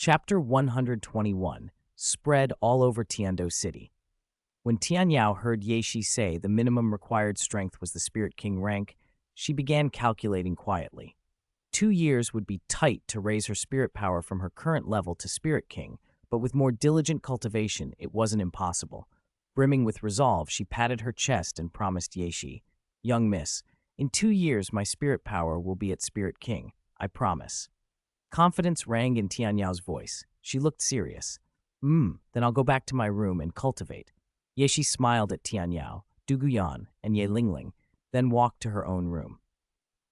Chapter 121, Spread All Over Tiando City. When Tian Yao heard Ye Shi say the minimum required strength was the Spirit King rank, she began calculating quietly. 2 years would be tight to raise her spirit power from her current level to Spirit King, but with more diligent cultivation, it wasn't impossible. Brimming with resolve, she patted her chest and promised Ye Shi, "Young miss, in 2 years my spirit power will be at Spirit King, I promise." Confidence rang in Tian Yao's voice. She looked serious. Then I'll go back to my room and cultivate." Ye Shi smiled at Tian Yao, Du Guyan, and Ye Lingling, then walked to her own room.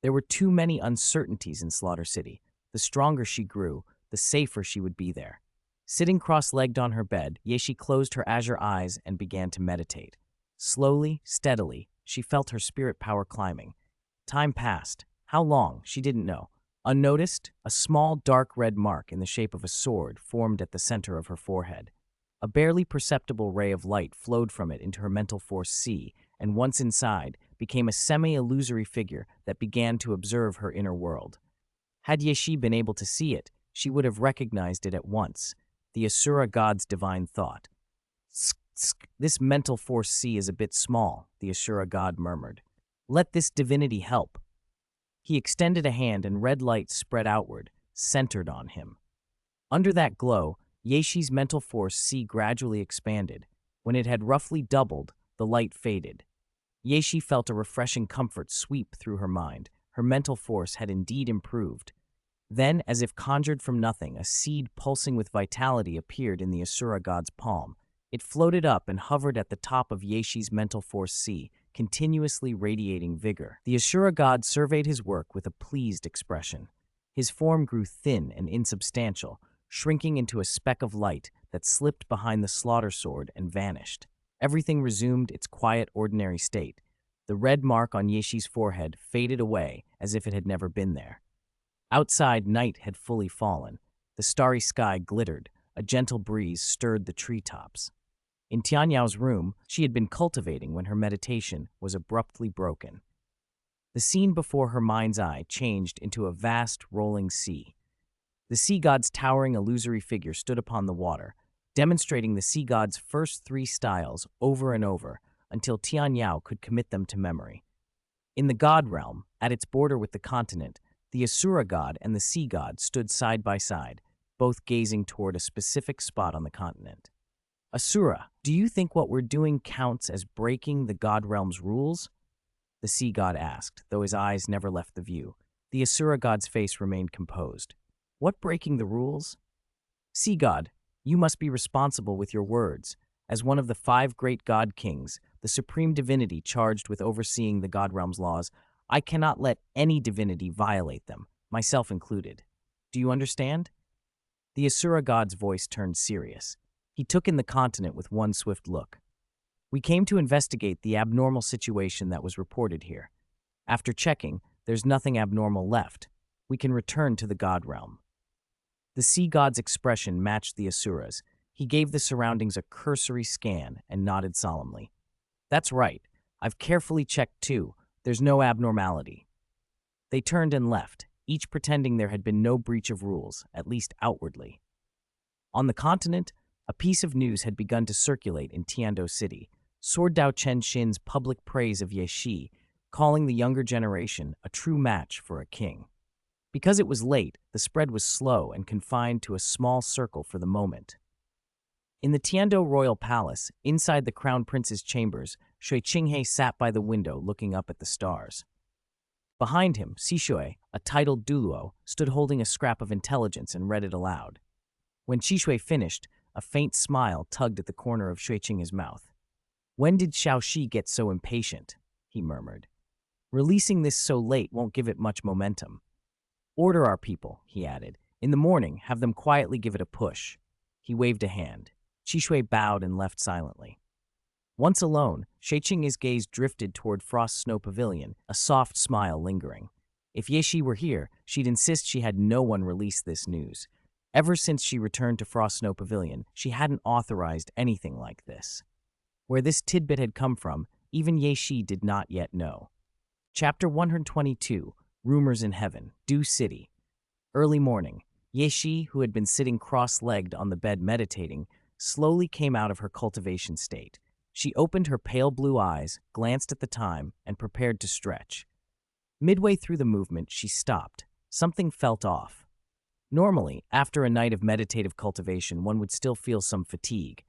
There were too many uncertainties in Slaughter City. The stronger she grew, the safer she would be there. Sitting cross-legged on her bed, Ye Shi closed her azure eyes and began to meditate. Slowly, steadily, she felt her spirit power climbing. Time passed. How long, she didn't know. Unnoticed, a small dark red mark in the shape of a sword formed at the center of her forehead. A barely perceptible ray of light flowed from it into her mental force C, and once inside, became a semi-illusory figure that began to observe her inner world. Had Ye Shi been able to see it, she would have recognized it at once, the Asura god's divine thought. "This mental force C is a bit small," the Asura god murmured. "Let this divinity help." He extended a hand and red light spread outward, centered on him. Under that glow, Ye Shi's mental force C gradually expanded. When it had roughly doubled, the light faded. Ye Shi felt a refreshing comfort sweep through her mind. Her mental force had indeed improved. Then, as if conjured from nothing, a seed pulsing with vitality appeared in the Asura god's palm. It floated up and hovered at the top of Ye Shi's mental force C, continuously radiating vigor. The Asura god surveyed his work with a pleased expression. His form grew thin and insubstantial, shrinking into a speck of light that slipped behind the slaughter sword and vanished. Everything resumed its quiet, ordinary state. The red mark on Ye Shi's forehead faded away as if it had never been there. Outside, night had fully fallen. The starry sky glittered. A gentle breeze stirred the treetops. In Tian Yao's room, she had been cultivating when her meditation was abruptly broken. The scene before her mind's eye changed into a vast, rolling sea. The sea god's towering illusory figure stood upon the water, demonstrating the sea god's first 3 styles over and over until Tian Yao could commit them to memory. In the god realm, at its border with the continent, the Asura god and the sea god stood side by side, both gazing toward a specific spot on the continent. "Asura, do you think what we're doing counts as breaking the god realm's rules?" the sea god asked, though his eyes never left the view. The Asura god's face remained composed. "What breaking the rules?" "Sea god, you must be responsible with your words. As one of the 5 great god kings, the supreme divinity charged with overseeing the god realm's laws, I cannot let any divinity violate them, myself included. Do you understand?" The Asura god's voice turned serious. He took in the continent with one swift look. "We came to investigate the abnormal situation that was reported here. After checking, there's nothing abnormal left. We can return to the god realm." The sea god's expression matched the Asura's. He gave the surroundings a cursory scan and nodded solemnly. "That's right. I've carefully checked too. There's no abnormality." They turned and left, each pretending there had been no breach of rules, at least outwardly. On the continent, a piece of news had begun to circulate in Tiando City. Sword Dao Chen Xin's public praise of Ye Shi, calling the younger generation a true match for a king. Because it was late, the spread was slow and confined to a small circle for the moment. In the Tiando Royal Palace, inside the Crown Prince's chambers, Shui Qinghe sat by the window looking up at the stars. Behind him, Sishui, a titled Douluo, stood holding a scrap of intelligence and read it aloud. When Shishui finished, a faint smile tugged at the corner of Shui Qinghe's mouth. "When did Xiaoxi get so impatient?" he murmured. "Releasing this so late won't give it much momentum. Order our people," he added. "In the morning, have them quietly give it a push." He waved a hand. Shishui bowed and left silently. Once alone, Shui Qinghe's gaze drifted toward Frost Snow Pavilion, a soft smile lingering. If Ye Shi were here, she'd insist she had no one release this news. Ever since she returned to Frost Snow Pavilion, she hadn't authorized anything like this. Where this tidbit had come from, even Ye Shi did not yet know. Chapter 122, Rumors in Heaven, Dew City. Early morning. Yeshi, who had been sitting cross-legged on the bed meditating, slowly came out of her cultivation state. She opened her pale blue eyes, glanced at the time, and prepared to stretch. Midway through the movement, she stopped. Something felt off. Normally, after a night of meditative cultivation, one would still feel some fatigue.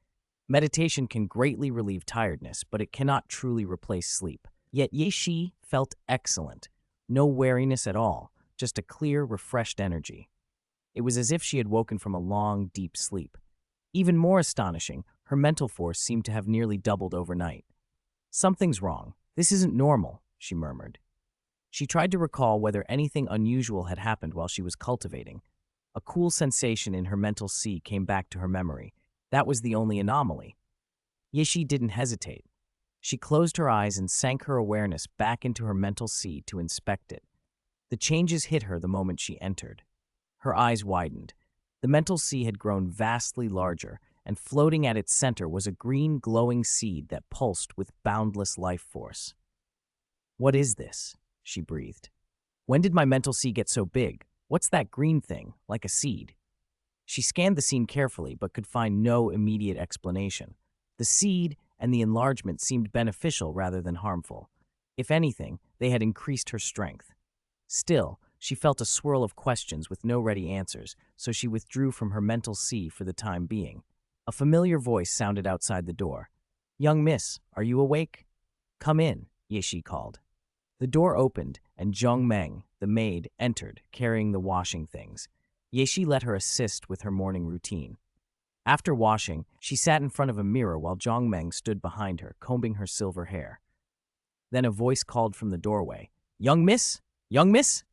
Meditation can greatly relieve tiredness, but it cannot truly replace sleep. Yet Yeshi felt excellent. No weariness at all, just a clear, refreshed energy. It was as if she had woken from a long, deep sleep. Even more astonishing, her mental force seemed to have nearly doubled overnight. "Something's wrong. This isn't normal," she murmured. She tried to recall whether anything unusual had happened while she was cultivating. A cool sensation in her mental sea came back to her memory. That was the only anomaly. Yeshi didn't hesitate. She closed her eyes and sank her awareness back into her mental sea to inspect it. The changes hit her the moment she entered. Her eyes widened. The mental sea had grown vastly larger, and floating at its center was a green, glowing seed that pulsed with boundless life force. "What is this?" she breathed. "When did my mental sea get so big? What's that green thing, like a seed?" She scanned the scene carefully, but could find no immediate explanation. The seed and the enlargement seemed beneficial rather than harmful. If anything, they had increased her strength. Still, she felt a swirl of questions with no ready answers, so she withdrew from her mental sea for the time being. A familiar voice sounded outside the door. "Young miss, are you awake?" "Come in," Yeshi called. The door opened, and Zhong Meng, the maid, entered, carrying the washing things. Yeshi let her assist with her morning routine. After washing, she sat in front of a mirror while Zhong Meng stood behind her, combing her silver hair. Then a voice called from the doorway, "Young miss? Young miss?"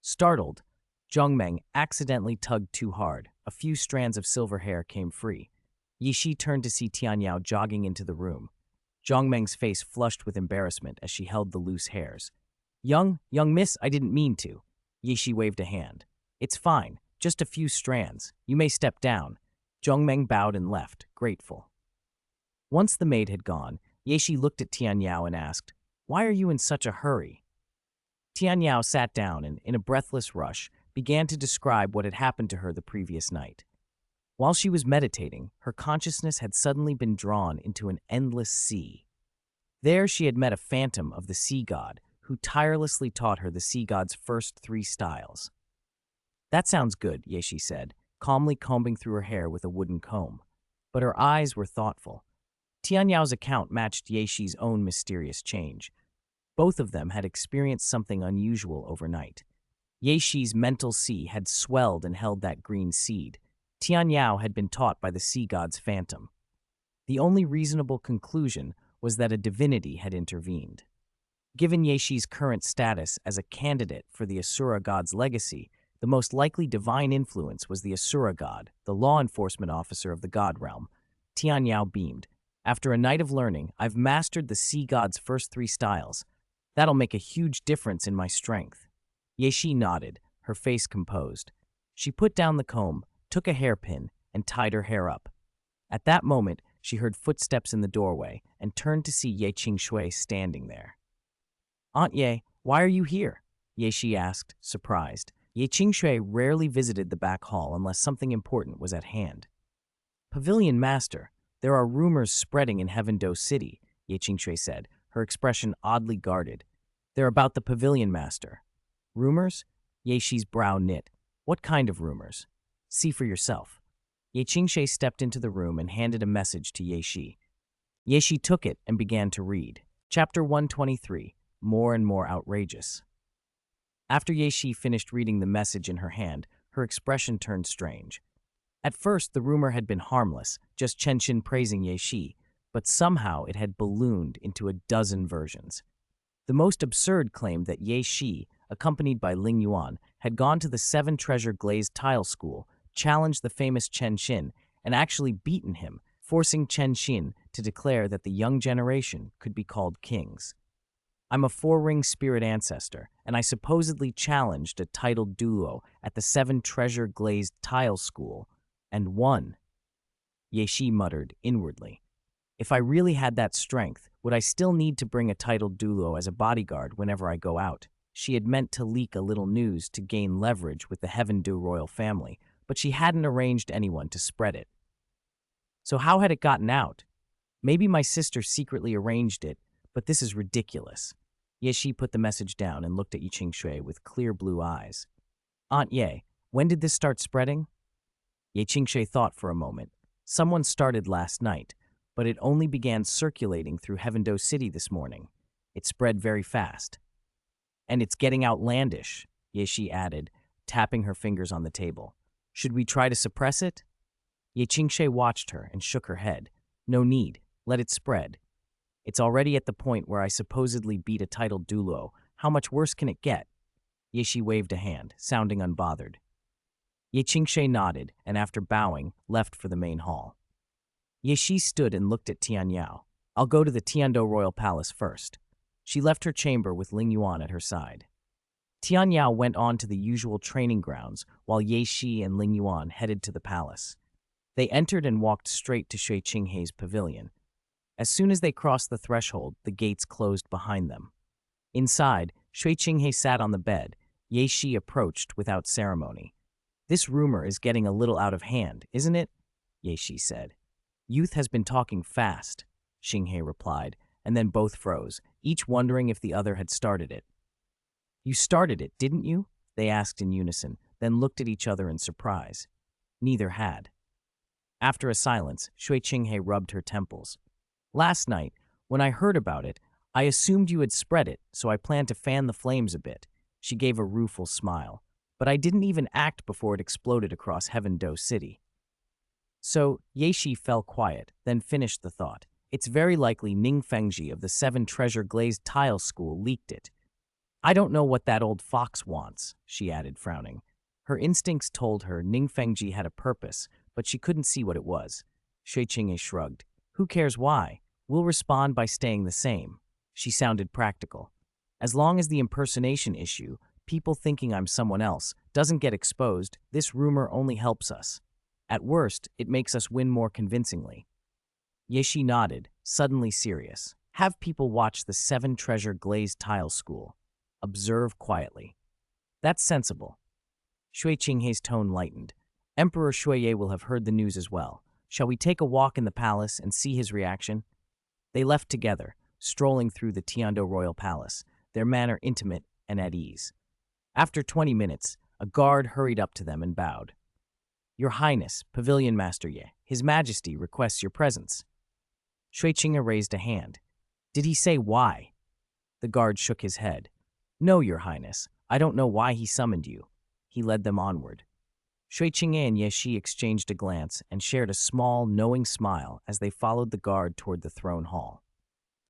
Startled, Zhong Meng accidentally tugged too hard. A few strands of silver hair came free. Yeshi turned to see Tian Yao jogging into the room. Zhong Meng's face flushed with embarrassment as she held the loose hairs. Young miss, I didn't mean to." Yeshi waved a hand. "It's fine, just a few strands. You may step down." Zhong Meng bowed and left, grateful. Once the maid had gone, Yeshi looked at Tian Yao and asked, "Why are you in such a hurry?" Tian Yao sat down and, in a breathless rush, began to describe what had happened to her the previous night. While she was meditating, her consciousness had suddenly been drawn into an endless sea. There she had met a phantom of the sea god, who tirelessly taught her the sea god's first 3 styles. "That sounds good," Yeshi said, calmly combing through her hair with a wooden comb. But her eyes were thoughtful. Tian Yao's account matched Yeshi's own mysterious change. Both of them had experienced something unusual overnight. Yeshi's mental sea had swelled and held that green seed. Tian Yao had been taught by the sea god's phantom. The only reasonable conclusion was that a divinity had intervened. Given Yeshi's current status as a candidate for the Asura god's legacy, the most likely divine influence was the Asura god, the law enforcement officer of the god realm. Tian Yao beamed. "After a night of learning, I've mastered the sea god's first 3 styles. That'll make a huge difference in my strength." Yeshi nodded, her face composed. She put down the comb, took a hairpin, and tied her hair up. At that moment, she heard footsteps in the doorway and turned to see Ye Qingshui standing there. "Aunt Ye, why are you here?" Yeshi asked, surprised. Ye Qingshui rarely visited the back hall unless something important was at hand. "Pavilion Master, there are rumors spreading in Heaven-Do City," Ye Qingshui said, her expression oddly guarded. "They're about the Pavilion Master." "Rumors?" Yeshi's brow knit. "What kind of rumors?" "See for yourself." Ye Qingshui stepped into the room and handed a message to Yeshi. Yeshi took it and began to read. Chapter 123, More and More Outrageous. After Yeshi finished reading the message in her hand, her expression turned strange. At first, the rumor had been harmless, just Chenshin praising Yeshi, but somehow it had ballooned into a dozen versions. The most absurd claimed that Yeshi, accompanied by Ling Yuan, had gone to the 7-treasure glazed tile school, challenged the famous Chen Xin, and actually beaten him, forcing Chen Xin to declare that the young generation could be called kings. "I'm a 4-ring spirit ancestor, and I supposedly challenged a titled Douluo at the 7-treasure glazed tile school, and won," Yeshi muttered inwardly. "If I really had that strength, would I still need to bring a titled Douluo as a bodyguard whenever I go out?" She had meant to leak a little news to gain leverage with the Heaven-Do royal family, but she hadn't arranged anyone to spread it. So how had it gotten out? Maybe my sister secretly arranged it, but this is ridiculous. Yeshi put the message down and looked at Yi Qingshui with clear blue eyes. Aunt Ye, when did this start spreading? Ye Qingshui thought for a moment. Someone started last night, but it only began circulating through Heaven-Do City this morning. It spread very fast. And it's getting outlandish, Yeshi added, tapping her fingers on the table. Should we try to suppress it? Ye Qingshui watched her and shook her head. No need. Let it spread. It's already at the point where I supposedly beat a titled Douluo. How much worse can it get? Yeshi waved a hand, sounding unbothered. Ye Qingshui nodded, and after bowing, left for the main hall. Yeshi stood and looked at Tian Yao. I'll go to the Tiando Royal Palace first. She left her chamber with Ling Yuan at her side. Tian Yao went on to the usual training grounds, while Ye Shi and Ling Yuan headed to the palace. They entered and walked straight to Shui Qinghei's pavilion. As soon as they crossed the threshold, the gates closed behind them. Inside, Shui Qinghei sat on the bed. Ye Shi approached without ceremony. This rumor is getting a little out of hand, isn't it? Ye Shi said. Youth has been talking fast, Qinghei replied, and then both froze, each wondering if the other had started it. You started it, didn't you? They asked in unison, then looked at each other in surprise. Neither had. After a silence, Shui Qinghei rubbed her temples. Last night, when I heard about it, I assumed you had spread it, so I planned to fan the flames a bit. She gave a rueful smile. But I didn't even act before it exploded across Heaven-Do City. So, Ye Shi fell quiet, then finished the thought. It's very likely Ning Fengji of the 7 Treasure Glazed Tile School leaked it. I don't know what that old fox wants, she added, frowning. Her instincts told her Ning Fengji had a purpose, but she couldn't see what it was. Shui Qinghei shrugged. Who cares why? We'll respond by staying the same. She sounded practical. As long as the impersonation issue, people thinking I'm someone else, doesn't get exposed, this rumor only helps us. At worst, it makes us win more convincingly. Ye Shi nodded, suddenly serious. Have people watch the 7 Treasure Glazed Tile School. Observe quietly. That's sensible. Shui Qinghei's tone lightened. Emperor Shuiye will have heard the news as well. Shall we take a walk in the palace and see his reaction? They left together, strolling through the Tiando Royal Palace, their manner intimate and at ease. After 20 minutes, a guard hurried up to them and bowed. Your Highness, Pavilion Master Ye, His Majesty requests your presence. Shui Qinghei raised a hand. Did he say why? The guard shook his head. No, Your Highness, I don't know why he summoned you. He led them onward. Shui Qinghei and Ye Shi exchanged a glance and shared a small, knowing smile as they followed the guard toward the throne hall.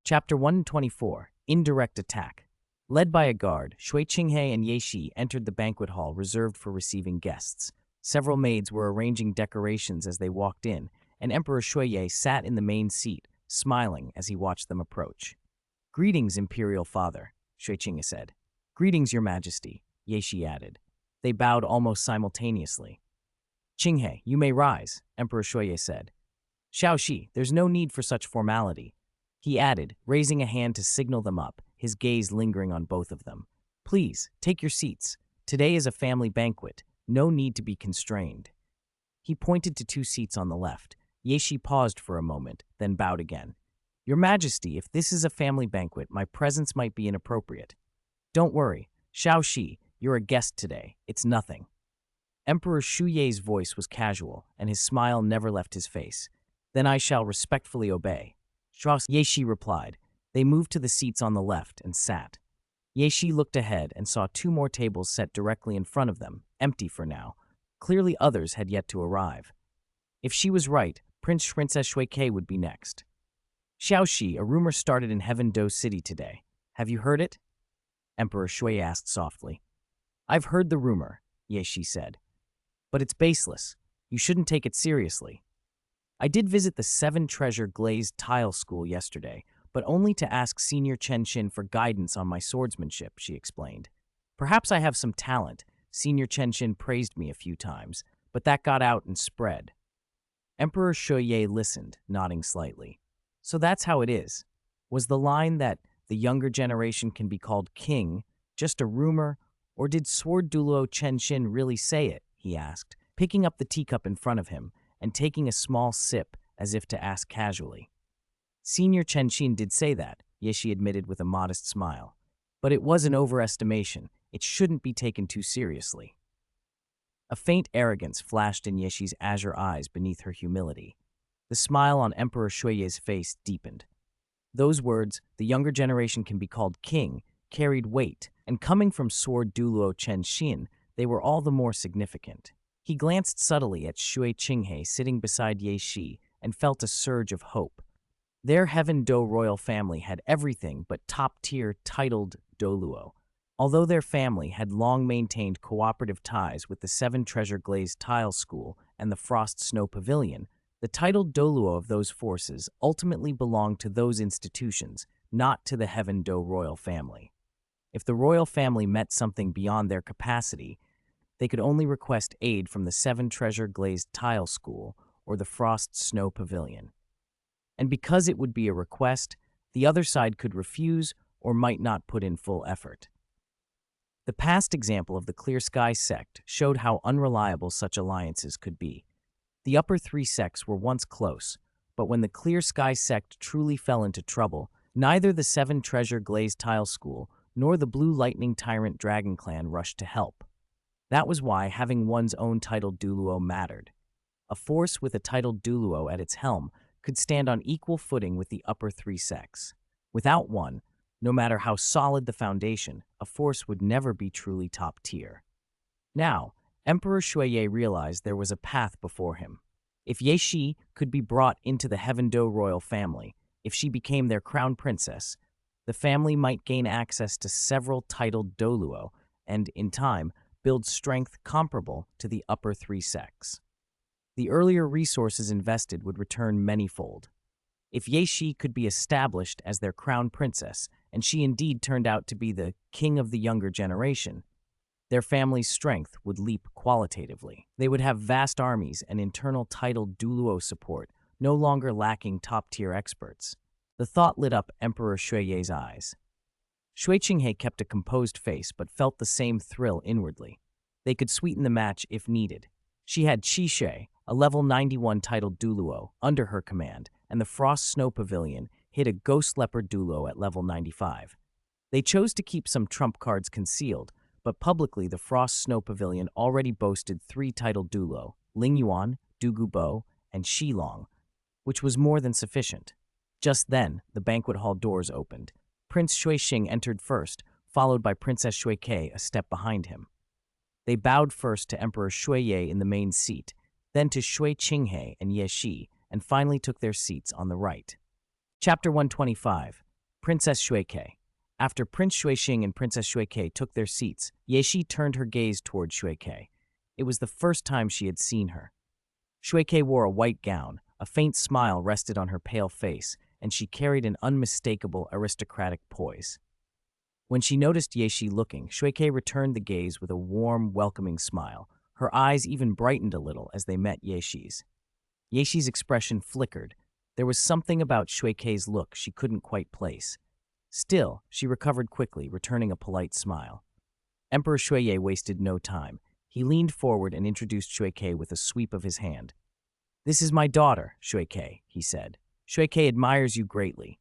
Chapter 124, Indirect Attack. Led by a guard, Shui Qinghei and Ye Shi entered the banquet hall reserved for receiving guests. Several maids were arranging decorations as they walked in, and Emperor Shuiye sat in the main seat, smiling as he watched them approach. Greetings, Imperial Father, Shui Qinghei said. Greetings, Your Majesty, Ye Shi added. They bowed almost simultaneously. Qinghei, you may rise, Emperor Shuiye said. Xiaoxi, there's no need for such formality. He added, raising a hand to signal them up, his gaze lingering on both of them. Please, take your seats. Today is a family banquet. No need to be constrained. He pointed to 2 seats on the left. Ye Shi paused for a moment, then bowed again. Your Majesty, if this is a family banquet, my presence might be inappropriate. Don't worry. Xiaoxi, you're a guest today. It's nothing. Emperor Shuye's voice was casual, and his smile never left his face. Then I shall respectfully obey. Ye Shi replied. They moved to the seats on the left and sat. Ye Shi looked ahead and saw 2 more tables set directly in front of them, empty for now. Clearly others had yet to arrive. If she was right, Princess Shuike would be next. Xiaoxi, a rumor started in Heaven-Do City today. Have you heard it? Emperor Shui asked softly. I've heard the rumor, Ye Shi said. But it's baseless. You shouldn't take it seriously. I did visit the 7 Treasure Glazed Tile School yesterday, but only to ask Senior Chen Xin for guidance on my swordsmanship, she explained. Perhaps I have some talent. Senior Chen Xin praised me a few times, but that got out and spread. Emperor Shuye listened, nodding slightly. So that's how it is. Was the line that the younger generation can be called king Just a rumor? Or did Sword Douluo Chenshin really say it? He asked, picking up the teacup in front of him and taking a small sip as if to ask casually. Senior Chenshin did say that, Yeshi admitted with a modest smile. But it was an overestimation. It shouldn't be taken too seriously. A faint arrogance flashed in Yeshi's azure eyes beneath her humility. The smile on Emperor Shuiye's face deepened. Those words, "the younger generation can be called king," carried weight, and coming from Sword Douluo Chenshin, they were all the more significant. He glanced subtly at Shui Qinghe sitting beside Ye Shi and felt a surge of hope. Their Heaven Do royal family had everything but top-tier titled Douluo. Although their family had long maintained cooperative ties with the Seven Treasure Glazed Tile School and the Frost Snow Pavilion, the titled Douluo of those forces ultimately belonged to those institutions, not to the Heaven Do royal family. If the royal family met something beyond their capacity, they could only request aid from the Seven Treasure Glazed Tile School or the Frost Snow Pavilion. And because it would be a request, the other side could refuse or might not put in full effort. The past example of the Clear Sky sect showed how unreliable such alliances could be. The upper three sects were once close, but when the Clear Sky sect truly fell into trouble, neither the Seven Treasure Glazed Tile School nor the Blue Lightning Tyrant Dragon Clan rushed to help. That was why having one's own titled Douluo mattered. A force with a titled Douluo at its helm could stand on equal footing with the upper three sects. Without one, no matter how solid the foundation, a force would never be truly top tier. Now, Emperor Shuiye realized there was a path before him. If Ye Shi could be brought into the Heaven Do royal family, if she became their crown princess, the family might gain access to several titled Douluo and, in time, build strength comparable to the upper three sects. The earlier resources invested would return manyfold. If Ye Shi could be established as their crown princess, and she indeed turned out to be the king of the younger generation, their family's strength would leap qualitatively. They would have vast armies and internal titled Douluo support, no longer lacking top-tier experts. The thought lit up Emperor Shuiye's eyes. Shui Qinghe kept a composed face but felt the same thrill inwardly. They could sweeten the match if needed. She had Qishe, a level 91 titled Douluo, under her command, and the Frost Snow Pavilion hid a Ghost Leopard Douluo at level 95. They chose to keep some trump cards concealed, but publicly the Frost Snow Pavilion already boasted 3 titled Douluo, Lingyuan, Dugubo, and Shilong, which was more than sufficient. Just then, the banquet hall doors opened. Prince Shuixing entered first, followed by Princess Shuike a step behind him. They bowed first to Emperor Shuiye in the main seat, then to Shui Qinghe and Ye Shi, and finally took their seats on the right. Chapter 125, Princess Shuike. After Prince Shuixing and Princess Shuike took their seats, Ye Shi turned her gaze toward Shuike. It was the first time she had seen her. Shuike wore a white gown, a faint smile rested on her pale face, and she carried an unmistakable aristocratic poise. When she noticed Ye Shi looking, Shuike returned the gaze with a warm, welcoming smile. Her eyes even brightened a little as they met Ye Shi's. Ye Shi's expression flickered. There was something about Shuike's look she couldn't quite place. Still, she recovered quickly, returning a polite smile. Emperor Shuiye wasted no time. He leaned forward and introduced Shuike with a sweep of his hand. "This is my daughter, Shuike," he said. "Shuike admires you greatly."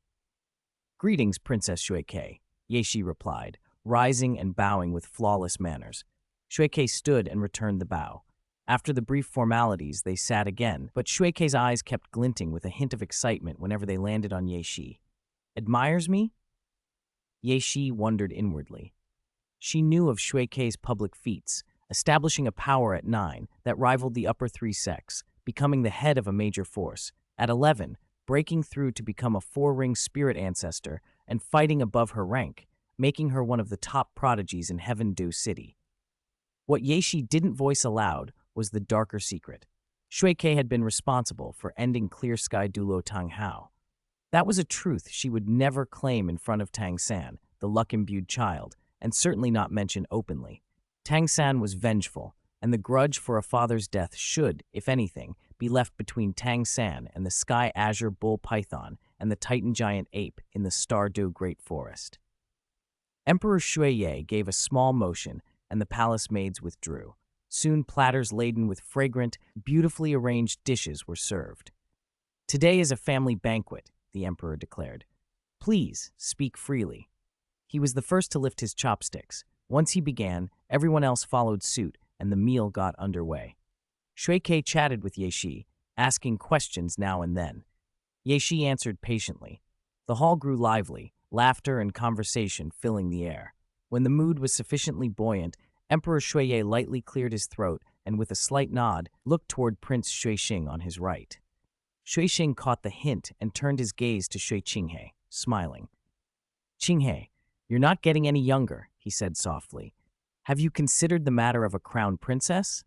"Greetings, Princess Shuike," Ye Shi replied, rising and bowing with flawless manners. Shuike stood and returned the bow. After the brief formalities, they sat again, but Shuike's eyes kept glinting with a hint of excitement whenever they landed on Ye Shi. "Admires me?" Ye Shi wondered inwardly. She knew of Shuike's public feats, establishing a power at 9 that rivaled the upper 3 sects, becoming the head of a major force. At 11, breaking through to become a 4-ring spirit ancestor and fighting above her rank, making her one of the top prodigies in Heaven Do City. What Ye Shi didn't voice aloud was the darker secret. Shuike had been responsible for ending Clear Sky Douluo Tang Hao. That was a truth she would never claim in front of Tang San, the luck-imbued child, and certainly not mention openly. Tang San was vengeful, and the grudge for a father's death should, if anything, be left between Tang San and the Sky Azure Bull Python and the Titan Giant Ape in the Stardew Great Forest. Emperor Shuiye gave a small motion, and the palace maids withdrew. Soon platters laden with fragrant, beautifully arranged dishes were served. "Today is a family banquet," the emperor declared. "Please, speak freely." He was the first to lift his chopsticks. Once he began, everyone else followed suit, and the meal got underway. Shuike chatted with Yeshi, asking questions now and then. Yeshi answered patiently. The hall grew lively, laughter and conversation filling the air. When the mood was sufficiently buoyant, Emperor Shuiye lightly cleared his throat and, with a slight nod, looked toward Prince Xuexing on his right. Xuexing caught the hint and turned his gaze to Shui Qinghe, smiling. "Qinghe, you're not getting any younger," he said softly. "Have you considered the matter of a crown princess?"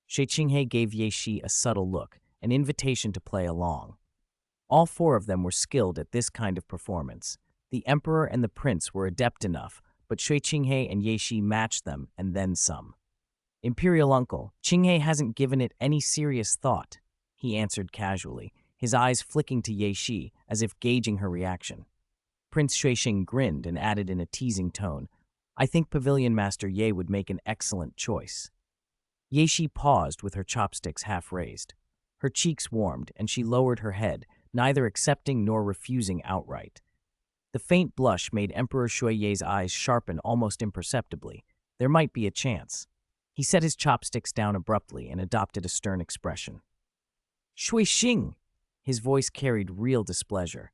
Shui Qinghe gave Yeshi a subtle look, an invitation to play along. All four of them were skilled at this kind of performance. The emperor and the prince were adept enough, but Shui Qinghe and Yeshi matched them and then some. "Imperial uncle, Qinghe hasn't given it any serious thought," he answered casually, his eyes flicking to Yeshi as if gauging her reaction. Prince Xuexing grinned and added in a teasing tone, "I think Pavilion Master Ye would make an excellent choice." Yeshi paused with her chopsticks half raised. Her cheeks warmed, and she lowered her head, neither accepting nor refusing outright. The faint blush made Emperor Shuiye's eyes sharpen almost imperceptibly. There might be a chance. He set his chopsticks down abruptly and adopted a stern expression. "Xuexing!" His voice carried real displeasure.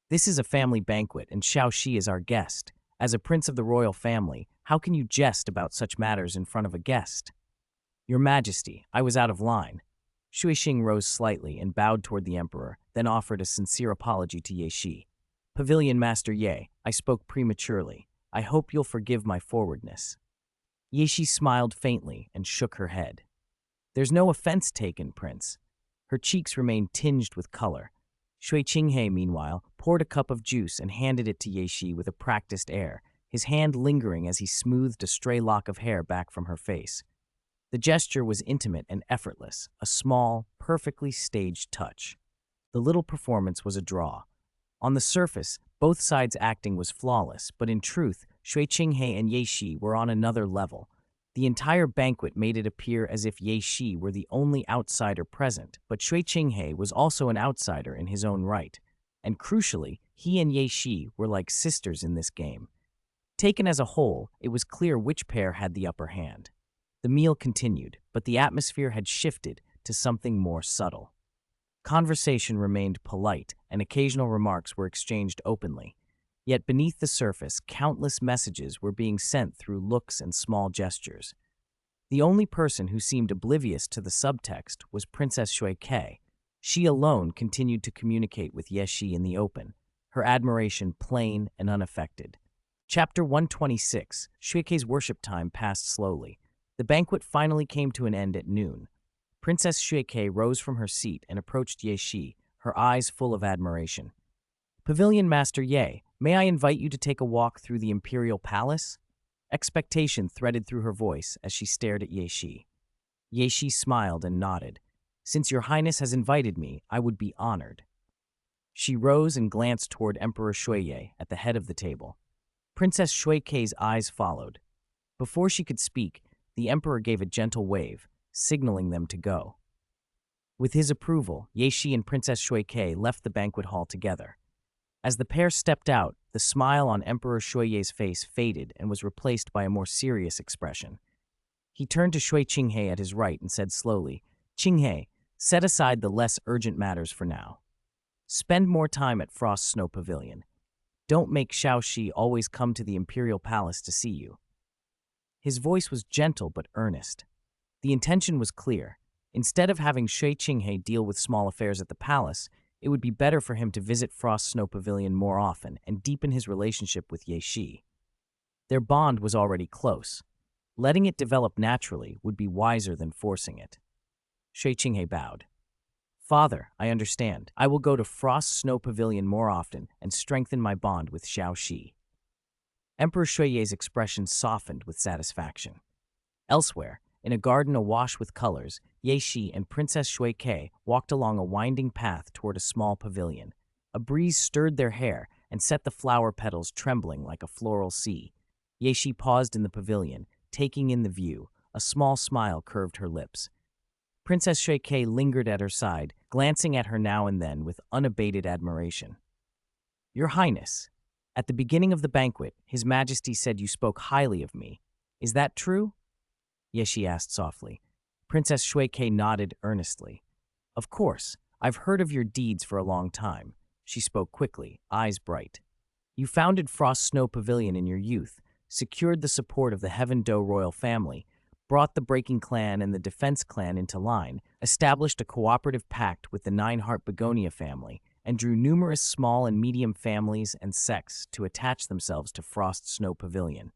"This is a family banquet, and Xiaoxi is our guest. As a prince of the royal family, how can you jest about such matters in front of a guest?" "Your Majesty, I was out of line." Xuexing rose slightly and bowed toward the emperor, then offered a sincere apology to Yeshi. "Pavilion Master Ye, I spoke prematurely. I hope you'll forgive my forwardness." Yeshi smiled faintly and shook her head. "There's no offense taken, Prince." Her cheeks remained tinged with color. Shui Qinghe, meanwhile, poured a cup of juice and handed it to Yeshi with a practiced air, his hand lingering as he smoothed a stray lock of hair back from her face. The gesture was intimate and effortless, a small, perfectly staged touch. The little performance was a draw. On the surface, both sides' acting was flawless, but in truth, Shui Qinghe and Yeshi were on another level. The entire banquet made it appear as if Yeshi were the only outsider present, but Shui Qinghe was also an outsider in his own right. And crucially, he and Yeshi were like sisters in this game. Taken as a whole, it was clear which pair had the upper hand. The meal continued, but the atmosphere had shifted to something more subtle. Conversation remained polite, and occasional remarks were exchanged openly. Yet beneath the surface, countless messages were being sent through looks and small gestures. The only person who seemed oblivious to the subtext was Princess Shuike. She alone continued to communicate with Yeshi in the open, her admiration plain and unaffected. Chapter 126, Shuike's worship time passed slowly. The banquet finally came to an end at noon. Princess Shuike rose from her seat and approached Yeshi, her eyes full of admiration. "Pavilion Master Ye, may I invite you to take a walk through the imperial palace?" Expectation threaded through her voice as she stared at Yeshi. Yeshi smiled and nodded. "Since your highness has invited me, I would be honored." She rose and glanced toward Emperor Shuiye at the head of the table. Princess Shuike's eyes followed. Before she could speak, the emperor gave a gentle wave, signaling them to go. With his approval, Yeshi and Princess Shuike left the banquet hall together. As the pair stepped out, the smile on Emperor Shuiye's face faded and was replaced by a more serious expression. He turned to Shui Qinghe at his right and said slowly, "Qinghe, set aside the less urgent matters for now. Spend more time at Frost Snow Pavilion. Don't make Xiaoxi always come to the Imperial Palace to see you." His voice was gentle but earnest. The intention was clear. Instead of having Shui Qinghe deal with small affairs at the palace, it would be better for him to visit Frost Snow Pavilion more often and deepen his relationship with Yeshi. Their bond was already close. Letting it develop naturally would be wiser than forcing it. Shui Qinghe bowed. "Father, I understand. I will go to Frost Snow Pavilion more often and strengthen my bond with Xiaoxi." Emperor Shuiye's expression softened with satisfaction. Elsewhere, in a garden awash with colors, Yeshi and Princess Shuike walked along a winding path toward a small pavilion. A breeze stirred their hair and set the flower petals trembling like a floral sea. Yeshi paused in the pavilion, taking in the view. A small smile curved her lips. Princess Shuike lingered at her side, glancing at her now and then with unabated admiration. Your Highness, at the beginning of the banquet, His Majesty said you spoke highly of me. Is that true? Yeshi asked softly. Princess Shuike nodded earnestly. Of course, I've heard of your deeds for a long time. She spoke quickly, eyes bright. You founded Frost Snow Pavilion in your youth, secured the support of the Heaven Do royal family, brought the Breaking Clan and the Defense Clan into line, established a cooperative pact with the Nine-Heart Begonia family, and drew numerous small and medium families and sects to attach themselves to Frost Snow Pavilion.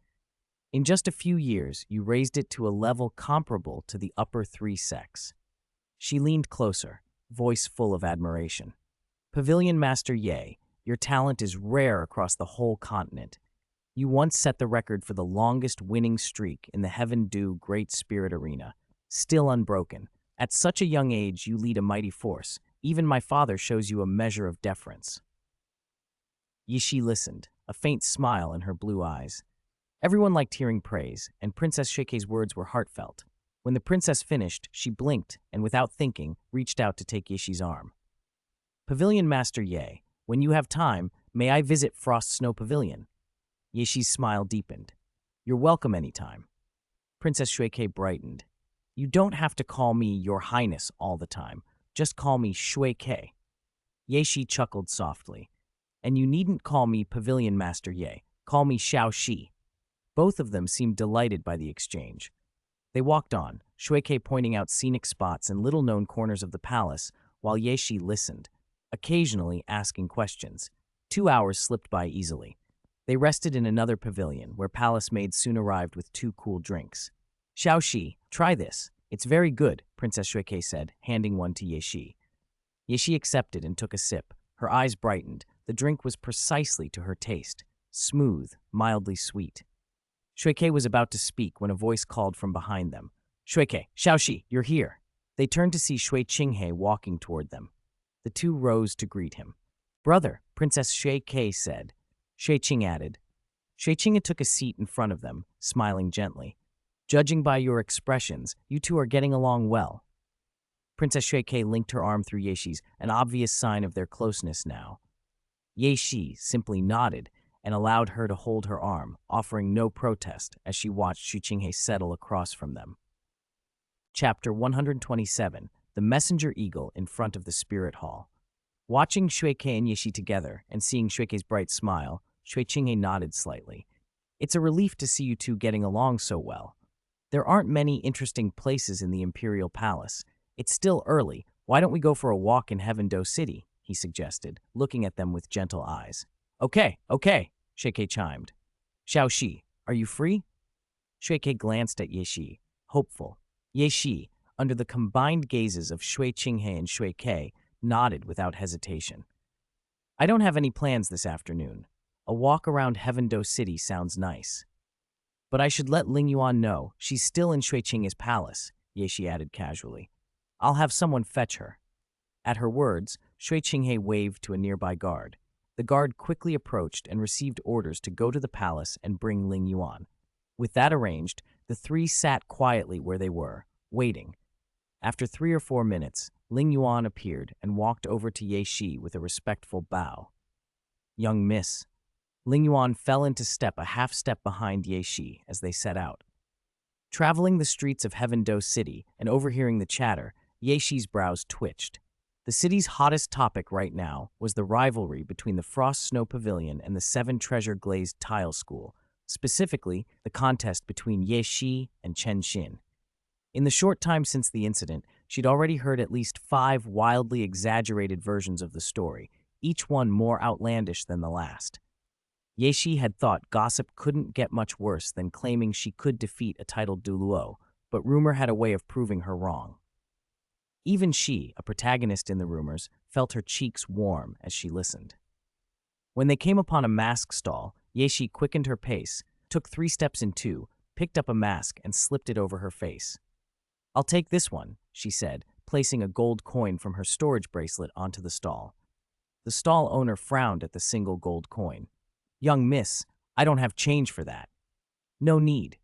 In just a few years, you raised it to a level comparable to the upper three sects. She leaned closer, voice full of admiration. Pavilion Master Ye, your talent is rare across the whole continent. You once set the record for the longest winning streak in the Heaven Do Great Spirit Arena, still unbroken. At such a young age, you lead a mighty force. Even my father shows you a measure of deference. Yishi listened, a faint smile in her blue eyes. Everyone liked hearing praise, and Princess Shuike's words were heartfelt. When the princess finished, she blinked and, without thinking, reached out to take Yishi's arm. Pavilion Master Ye, when you have time, may I visit Frost Snow Pavilion? Yishi's smile deepened. You're welcome anytime. Princess Shuike brightened. You don't have to call me Your Highness all the time. Just call me Shuike. Yeshi chuckled softly. And you needn't call me Pavilion Master Ye. Call me Xiao Shi. Both of them seemed delighted by the exchange. They walked on, Shuike pointing out scenic spots and little-known corners of the palace, while Yeshi listened, occasionally asking questions. 2 hours slipped by easily. They rested in another pavilion, where palace maids soon arrived with 2 cool drinks. Xiao Shi, try this. It's very good, Princess Shuike said, handing one to Yeshi. Yeshi accepted and took a sip. Her eyes brightened. The drink was precisely to her taste. Smooth, mildly sweet. Shuike was about to speak when a voice called from behind them. Shuike, Xiaoxi, you're here. They turned to see Shui Qinghe walking toward them. The two rose to greet him. Brother, Princess Shuike said. Shui Qing added. Shui Qinghe took a seat in front of them, smiling gently. Judging by your expressions, you two are getting along well. Princess Shuike linked her arm through Yeshi's, an obvious sign of their closeness now. Yeshi simply nodded and allowed her to hold her arm, offering no protest as she watched Shui Qinghe settle across from them. Chapter 127, The Messenger Eagle in Front of the Spirit Hall. Watching Shuike and Yeshi together and seeing Shuike's bright smile, Shui Qinghe nodded slightly. It's a relief to see you two getting along so well. There aren't many interesting places in the Imperial Palace. It's still early. Why don't we go for a walk in Heaven Do City? He suggested, looking at them with gentle eyes. Okay, Shuike chimed. Xiao Shi, are you free? Shuike glanced at Yeshi, hopeful. Yeshi, under the combined gazes of Shui Qinghe and Shuike, nodded without hesitation. I don't have any plans this afternoon. A walk around Heaven Do City sounds nice. But I should let Ling Yuan know she's still in Shui Qinghe's palace, Yeshi added casually. I'll have someone fetch her. At her words, Shui Qinghe waved to a nearby guard. The guard quickly approached and received orders to go to the palace and bring Ling Yuan. With that arranged, the three sat quietly where they were, waiting. After 3 or 4 minutes, Ling Yuan appeared and walked over to Ye Shi with a respectful bow. Young miss. Ling Yuan fell into step a half step behind Ye Shi as they set out. Traveling the streets of Heaven Do City and overhearing the chatter, Ye Shi's brows twitched. The city's hottest topic right now was the rivalry between the Frost Snow Pavilion and the 7 Treasure Glazed Tile School, specifically the contest between Ye Shi and Chen Xin. In the short time since the incident, she'd already heard at least 5 wildly exaggerated versions of the story, each one more outlandish than the last. Ye Shi had thought gossip couldn't get much worse than claiming she could defeat a titled Douluo, but rumor had a way of proving her wrong. Even she, a protagonist in the rumors, felt her cheeks warm as she listened. When they came upon a mask stall, Ye Shi quickened her pace, took 3 steps in 2, picked up a mask and slipped it over her face. I'll take this one, she said, placing a gold coin from her storage bracelet onto the stall. The stall owner frowned at the single gold coin. Young miss, I don't have change for that. No need.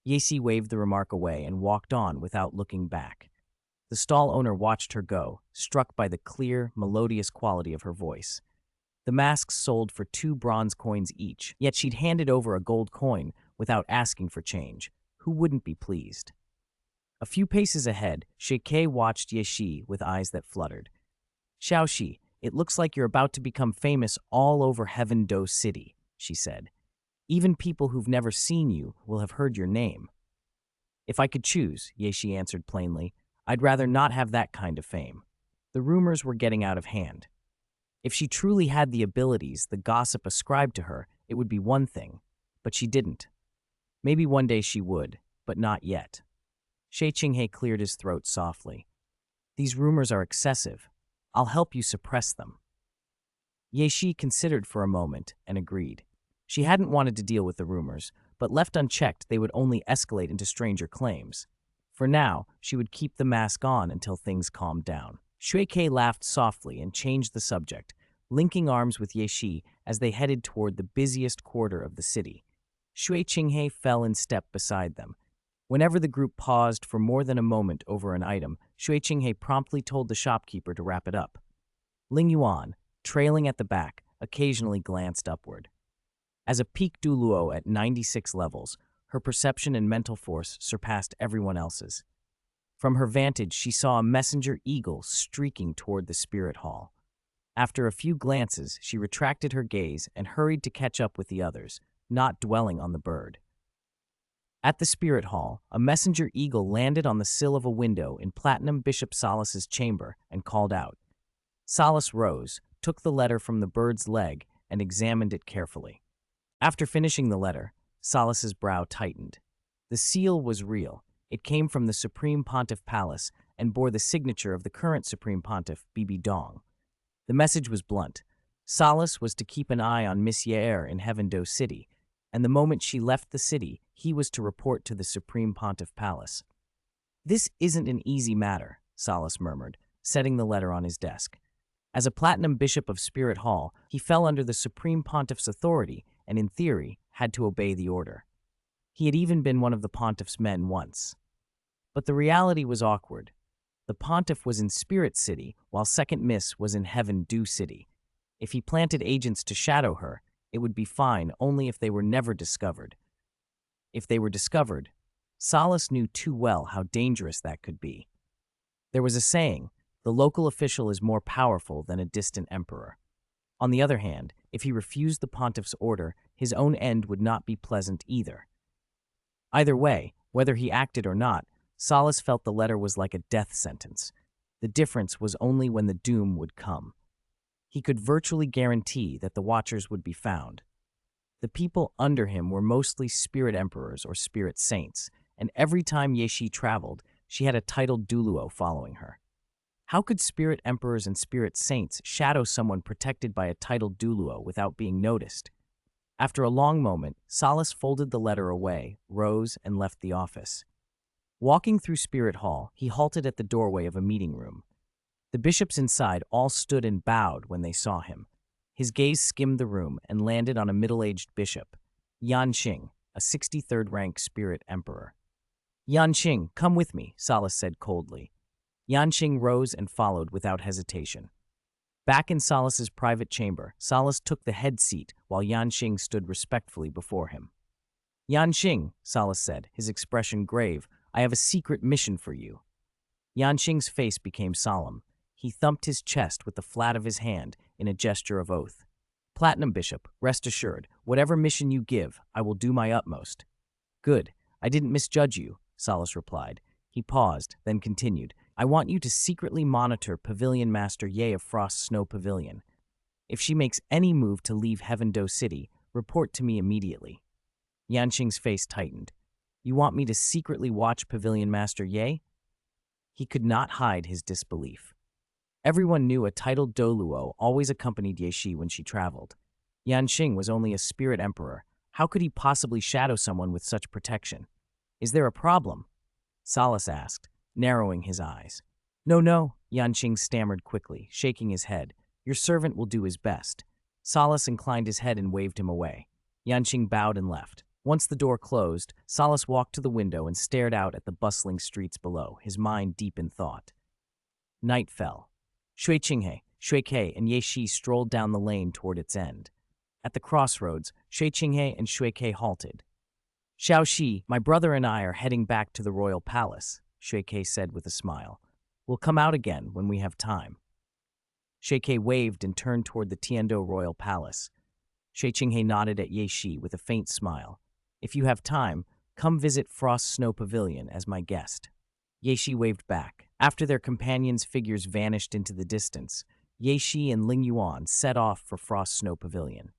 Yesi waved the remark away and walked on without looking back. The stall owner watched her go, struck by the clear, melodious quality of her voice. The masks sold for 2 bronze coins each, yet she'd handed over a gold coin without asking for change. Who wouldn't be pleased? A few paces ahead, Shike watched Yeshi with eyes that fluttered. Xiaoxi, it looks like you're about to become famous all over Heaven Do City, she said. Even people who've never seen you will have heard your name. If I could choose, Yeshi answered plainly, I'd rather not have that kind of fame. The rumors were getting out of hand. If she truly had the abilities the gossip ascribed to her, it would be one thing, but she didn't. Maybe one day she would, but not yet. She Qinghe cleared his throat softly. These rumors are excessive. I'll help you suppress them. Ye Shi considered for a moment and agreed. She hadn't wanted to deal with the rumors, but left unchecked they would only escalate into stranger claims. For now, she would keep the mask on until things calmed down. Shui Ke laughed softly and changed the subject, linking arms with Ye Shi as they headed toward the busiest quarter of the city. Shui Qinghe fell in step beside them. Whenever the group paused for more than a moment over an item, Shui Qinghe promptly told the shopkeeper to wrap it up. Ling Yuan, trailing at the back, occasionally glanced upward. As a peak Douluo at 96 levels, her perception and mental force surpassed everyone else's. From her vantage, she saw a messenger eagle streaking toward the spirit hall. After a few glances, she retracted her gaze and hurried to catch up with the others, not dwelling on the bird. At the spirit hall, a messenger eagle landed on the sill of a window in Platinum Bishop Solas's chamber and called out. Solas rose, took the letter from the bird's leg, and examined it carefully. After finishing the letter, Solas's brow tightened. The seal was real. It came from the Supreme Pontiff Palace and bore the signature of the current Supreme Pontiff, Bibi Dong. The message was blunt. Solas was to keep an eye on Miss Yair in Heaven Do City, and the moment she left the city, he was to report to the Supreme Pontiff Palace. This isn't an easy matter, Solas murmured, setting the letter on his desk. As a Platinum Bishop of Spirit Hall, he fell under the Supreme Pontiff's authority and, in theory, had to obey the order. He had even been one of the Pontiff's men once. But the reality was awkward. The Pontiff was in Spirit City, while Second Miss was in Heaven Do City. If he planted agents to shadow her, it would be fine only if they were never discovered. If they were discovered, Solas knew too well how dangerous that could be. There was a saying, the local official is more powerful than a distant emperor. On the other hand, if he refused the pontiff's order, his own end would not be pleasant either. Either way, whether he acted or not, Solas felt the letter was like a death sentence. The difference was only when the doom would come. He could virtually guarantee that the Watchers would be found. The people under him were mostly spirit emperors or spirit saints, and every time Yeshi traveled, she had a titled Douluo following her. How could spirit emperors and spirit saints shadow someone protected by a titled Douluo without being noticed? After a long moment, Solas folded the letter away, rose, and left the office. Walking through Spirit Hall, he halted at the doorway of a meeting room. The bishops inside all stood and bowed when they saw him. His gaze skimmed the room and landed on a middle-aged bishop, Yanxing, a 63rd rank spirit emperor. Yanxing, come with me, Solas said coldly. Yanxing rose and followed without hesitation. Back in Solas's private chamber, Solas took the head seat while Yanxing stood respectfully before him. Yanxing, Solas said, his expression grave, I have a secret mission for you. Yanxing's face became solemn. He thumped his chest with the flat of his hand in a gesture of oath. Platinum Bishop, rest assured, whatever mission you give, I will do my utmost. Good, I didn't misjudge you, Solas replied. He paused, then continued. I want you to secretly monitor Pavilion Master Ye of Frost's Snow Pavilion. If she makes any move to leave Heaven Do City, report to me immediately. Yanxing's face tightened. You want me to secretly watch Pavilion Master Ye? He could not hide his disbelief. Everyone knew a titled Douluo always accompanied Ye Shi when she traveled. Yanxing was only a spirit emperor. How could he possibly shadow someone with such protection? Is there a problem? Solas asked, narrowing his eyes. No, Yanxing stammered quickly, shaking his head. Your servant will do his best. Solas inclined his head and waved him away. Yanxing bowed and left. Once the door closed, Solace walked to the window and stared out at the bustling streets below, his mind deep in thought. Night fell. Shui Ke, and Ye Shi strolled down the lane toward its end. At the crossroads, Shui Qinghe and Shui Ke halted. Xiao Shi, my brother and I are heading back to the royal palace, Shui Ke said with a smile. We'll come out again when we have time. Shui Ke waved and turned toward the Tiando royal palace. Shui Qinghe nodded at Ye Shi with a faint smile. If you have time, come visit Frost Snow Pavilion as my guest. Ye Shi waved back. After their companions' figures vanished into the distance, Ye Shi and Ling Yuan set off for Frost Snow Pavilion.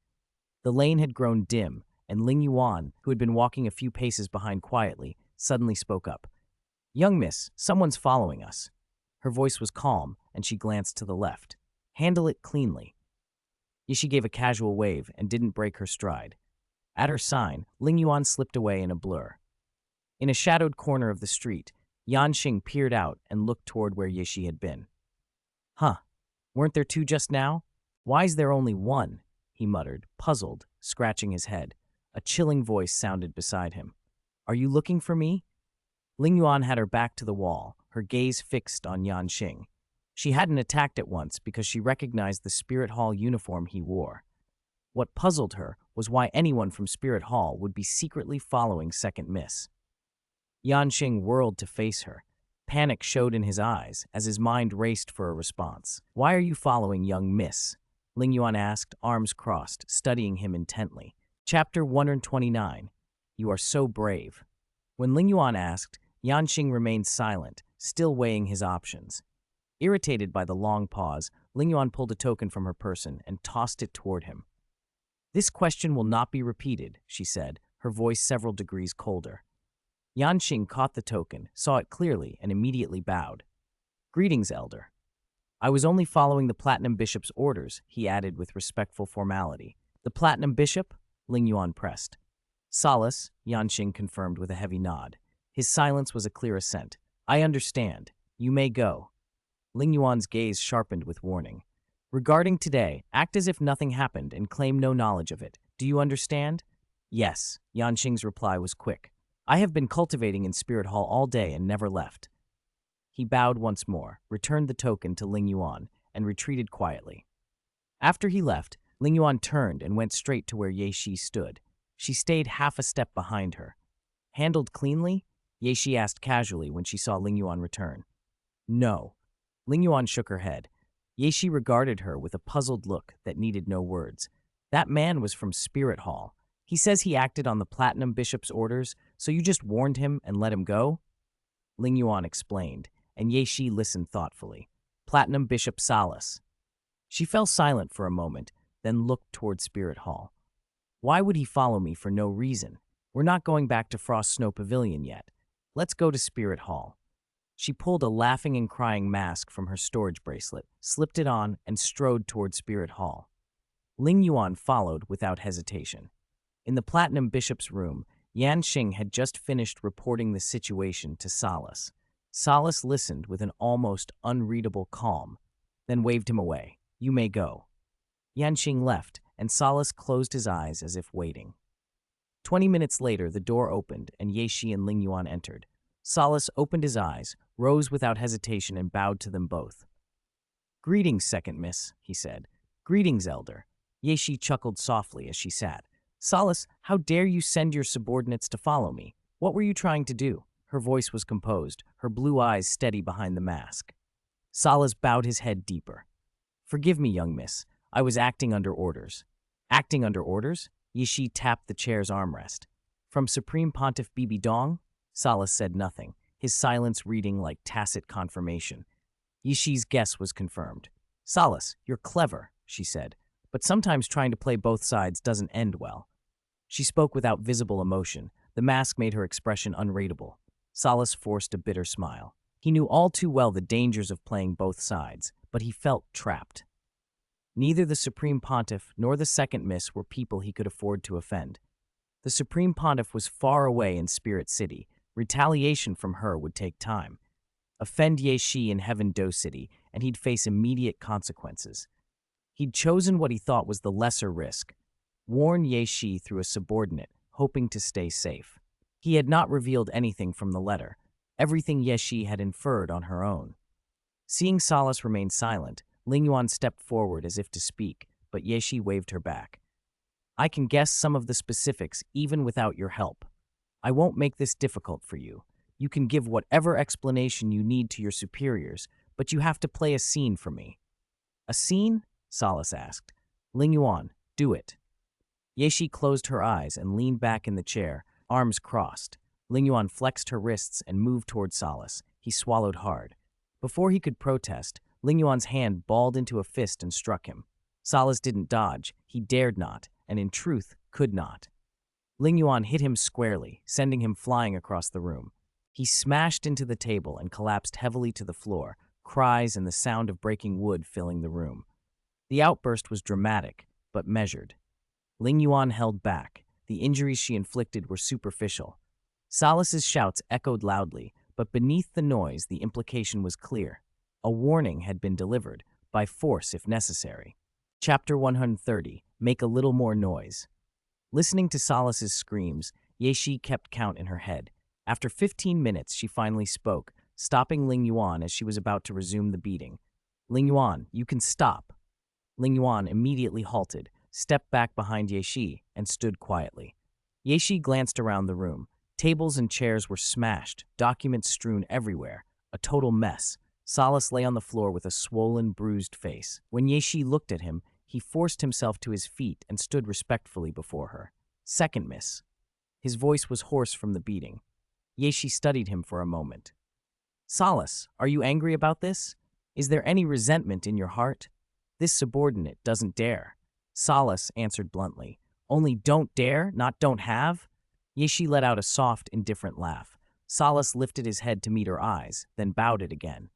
The lane had grown dim, and Ling Yuan, who had been walking a few paces behind quietly, suddenly spoke up. Young miss, someone's following us. Her voice was calm, and she glanced to the left. Handle it cleanly. Ye Shi gave a casual wave and didn't break her stride. At her sign, Ling Yuan slipped away in a blur. In a shadowed corner of the street, Yanxing peered out and looked toward where Ye Shi had been. Huh, weren't there two just now? Why's there only one? He muttered, puzzled, scratching his head. A chilling voice sounded beside him. Are you looking for me? Ling Yuan had her back to the wall, her gaze fixed on Yanxing. She hadn't attacked at once because she recognized the Spirit Hall uniform he wore. What puzzled her was why anyone from Spirit Hall would be secretly following Second Miss. Yanxing whirled to face her. Panic showed in his eyes as his mind raced for a response. Why are you following young miss? Ling Yuan asked, arms crossed, studying him intently. Chapter 129. You are so brave. When Ling Yuan asked, Yanxing remained silent, still weighing his options. Irritated by the long pause, Ling Yuan pulled a token from her person and tossed it toward him. This question will not be repeated, she said, her voice several degrees colder. Yanxing caught the token, saw it clearly, and immediately bowed. Greetings, Elder. I was only following the Platinum Bishop's orders, he added with respectful formality. The Platinum Bishop? Ling Yuan pressed. Solace, Yanxing confirmed with a heavy nod. His silence was a clear assent. I understand. You may go. Ling Yuan's gaze sharpened with warning. Regarding today, act as if nothing happened and claim no knowledge of it. Do you understand? Yes, Yanxing's reply was quick. I have been cultivating in Spirit Hall all day and never left. He bowed once more, returned the token to Ling Yuan, and retreated quietly. After he left, Ling Yuan turned and went straight to where Ye Shi stood. She stayed half a step behind her. Handled cleanly? Ye Shi asked casually when she saw Ling Yuan return. No. Ling Yuan shook her head. Ye Shi regarded her with a puzzled look that needed no words. That man was from Spirit Hall. He says he acted on the Platinum Bishop's orders, so you just warned him and let him go? Ling Yuan explained, and Ye Shi listened thoughtfully. Platinum Bishop Solace. She fell silent for a moment, then looked toward Spirit Hall. Why would he follow me for no reason? We're not going back to Frost Snow Pavilion yet. Let's go to Spirit Hall. She pulled a laughing and crying mask from her storage bracelet, slipped it on, and strode toward Spirit Hall. Ling Yuan followed without hesitation. In the Platinum Bishop's room, Yanxing had just finished reporting the situation to Solace. Solace listened with an almost unreadable calm, then waved him away. You may go. Yanxing left, and Solace closed his eyes as if waiting. 20 minutes later, the door opened, and Ye Shi and Ling Yuan entered. Solace opened his eyes, rose without hesitation, and bowed to them both. Greetings, Second Miss, he said. Greetings, Elder. Ye Shi chuckled softly as she sat. Solace, how dare you send your subordinates to follow me? What were you trying to do? Her voice was composed, her blue eyes steady behind the mask. Solace bowed his head deeper. Forgive me, young miss. I was acting under orders. Acting under orders? Ye Shi tapped the chair's armrest. From Supreme Pontiff Bibi Dong? Solace said nothing, his silence reading like tacit confirmation. Ye Shi's guess was confirmed. Solace, you're clever, she said, but sometimes trying to play both sides doesn't end well. She spoke without visible emotion. The mask made her expression unreadable. Solace forced a bitter smile. He knew all too well the dangers of playing both sides, but he felt trapped. Neither the Supreme Pontiff nor the Second Miss were people he could afford to offend. The Supreme Pontiff was far away in Spirit City. Retaliation from her would take time. Offend Ye Shi in Heaven Do City, and he'd face immediate consequences. He'd chosen what he thought was the lesser risk. Warn Ye Shi through a subordinate, hoping to stay safe. He had not revealed anything from the letter, everything Yeshi had inferred on her own. Seeing Solace remain silent, Ling Yuan stepped forward as if to speak, but Yeshi waved her back. I can guess some of the specifics even without your help. I won't make this difficult for you. You can give whatever explanation you need to your superiors, but you have to play a scene for me. A scene? Solace asked. Ling Yuan, do it. Yeshi closed her eyes and leaned back in the chair, arms crossed. Ling Yuan flexed her wrists and moved toward Solace. He swallowed hard. Before he could protest, Ling Yuan's hand balled into a fist and struck him. Solace didn't dodge, he dared not, and in truth, could not. Ling Yuan hit him squarely, sending him flying across the room. He smashed into the table and collapsed heavily to the floor, cries and the sound of breaking wood filling the room. The outburst was dramatic, but measured. Ling Yuan held back. The injuries she inflicted were superficial. Solace's shouts echoed loudly, but beneath the noise the implication was clear. A warning had been delivered, by force if necessary. Chapter 130, Make a Little More Noise. Listening to Solace's screams, Yeshi kept count in her head. After 15 minutes, she finally spoke, stopping Ling Yuan as she was about to resume the beating. Ling Yuan, you can stop. Ling Yuan immediately halted, stepped back behind Yeshi, and stood quietly. Yeshi glanced around the room. Tables and chairs were smashed, documents strewn everywhere, a total mess. Solace lay on the floor with a swollen, bruised face. When Yeshi looked at him, he forced himself to his feet and stood respectfully before her. Second miss. His voice was hoarse from the beating. Yeshi studied him for a moment. Solace, are you angry about this? Is there any resentment in your heart? This subordinate doesn't dare. Solace answered bluntly. Only don't dare, not don't have? Yeshi let out a soft, indifferent laugh. Solace lifted his head to meet her eyes, then bowed it again.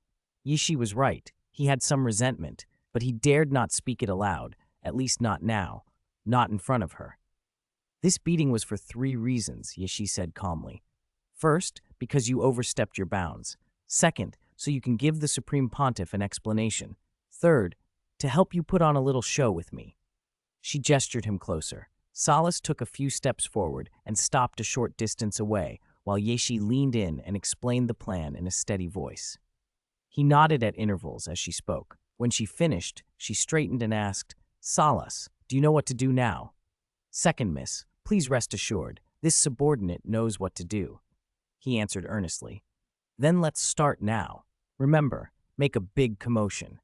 Yeshi was right. He had some resentment, but he dared not speak it aloud, at least not now, not in front of her. This beating was for 3 reasons, Yeshi said calmly. First, because you overstepped your bounds. Second, so you can give the Supreme Pontiff an explanation. Third, to help you put on a little show with me. She gestured him closer. Solace took a few steps forward and stopped a short distance away, while Yeshi leaned in and explained the plan in a steady voice. He nodded at intervals as she spoke. When she finished, she straightened and asked, Solace, do you know what to do now? Second miss, please rest assured, this subordinate knows what to do. He answered earnestly. Then let's start now. Remember, make a big commotion.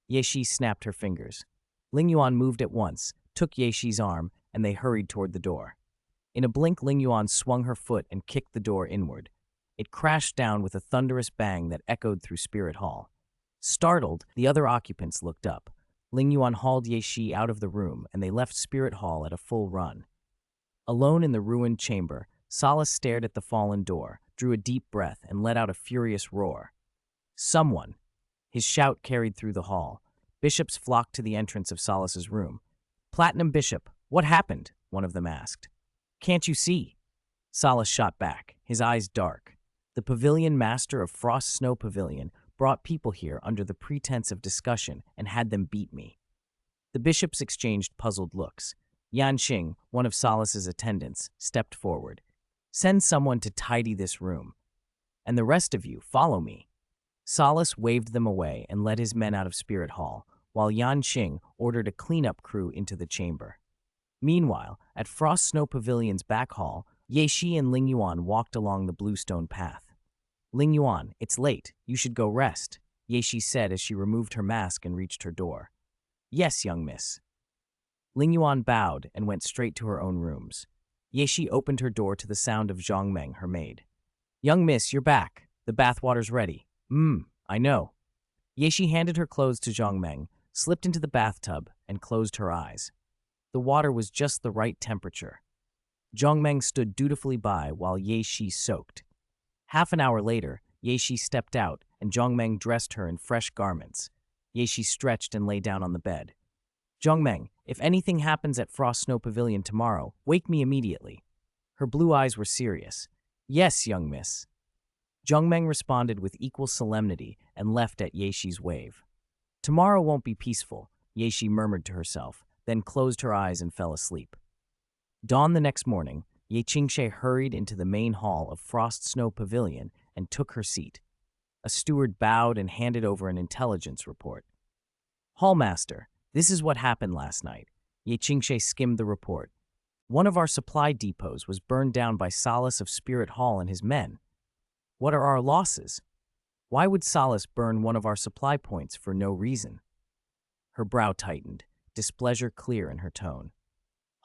Yeshi snapped her fingers. Ling Yuan moved at once, took Yeshi's arm, and they hurried toward the door. In a blink, Ling Yuan swung her foot and kicked the door inward. It crashed down with a thunderous bang that echoed through Spirit Hall. Startled, the other occupants looked up. Ling Yuan hauled Yeshi out of the room, and they left Spirit Hall at a full run. Alone in the ruined chamber, Solace stared at the fallen door, drew a deep breath, and let out a furious roar. Someone! His shout carried through the hall. Bishops flocked to the entrance of Solace's room. Platinum Bishop, what happened? One of them asked. Can't you see? Solace shot back, his eyes dark. The pavilion master of Frost Snow Pavilion brought people here under the pretense of discussion and had them beat me. The bishops exchanged puzzled looks. Yan Xing, one of Solace's attendants, stepped forward. Send someone to tidy this room. And the rest of you, follow me. Solace waved them away and led his men out of Spirit Hall, while Yan Xing ordered a cleanup crew into the chamber. Meanwhile, at Frost Snow Pavilion's back hall, Yeshi and Ling Yuan walked along the bluestone path. Ling Yuan, it's late. You should go rest, Yeshi said as she removed her mask and reached her door. Yes, young miss. Ling Yuan bowed and went straight to her own rooms. Yeshi opened her door to the sound of Zhang Meng, her maid. Young miss, you're back. The bathwater's ready. I know. Yeshi handed her clothes to Zhang Meng, slipped into the bathtub, and closed her eyes. The water was just the right temperature. Zhang Meng stood dutifully by while Yeshi soaked. Half an hour later, Yeshi stepped out, and Zhang Meng dressed her in fresh garments. Yeshi stretched and lay down on the bed. Zhang Meng, if anything happens at Frost Snow Pavilion tomorrow, wake me immediately. Her blue eyes were serious. Yes, young miss. Zhang Meng responded with equal solemnity and left at Yeshi's wave. Tomorrow won't be peaceful, Yeshi murmured to herself, then closed her eyes and fell asleep. Dawn the next morning, Ye Qingshe hurried into the main hall of Frost Snow Pavilion and took her seat. A steward bowed and handed over an intelligence report. Hallmaster, this is what happened last night. Ye Qingshe skimmed the report. One of our supply depots was burned down by Solace of Spirit Hall and his men. What are our losses? Why would Solace burn one of our supply points for no reason? Her brow tightened, displeasure clear in her tone.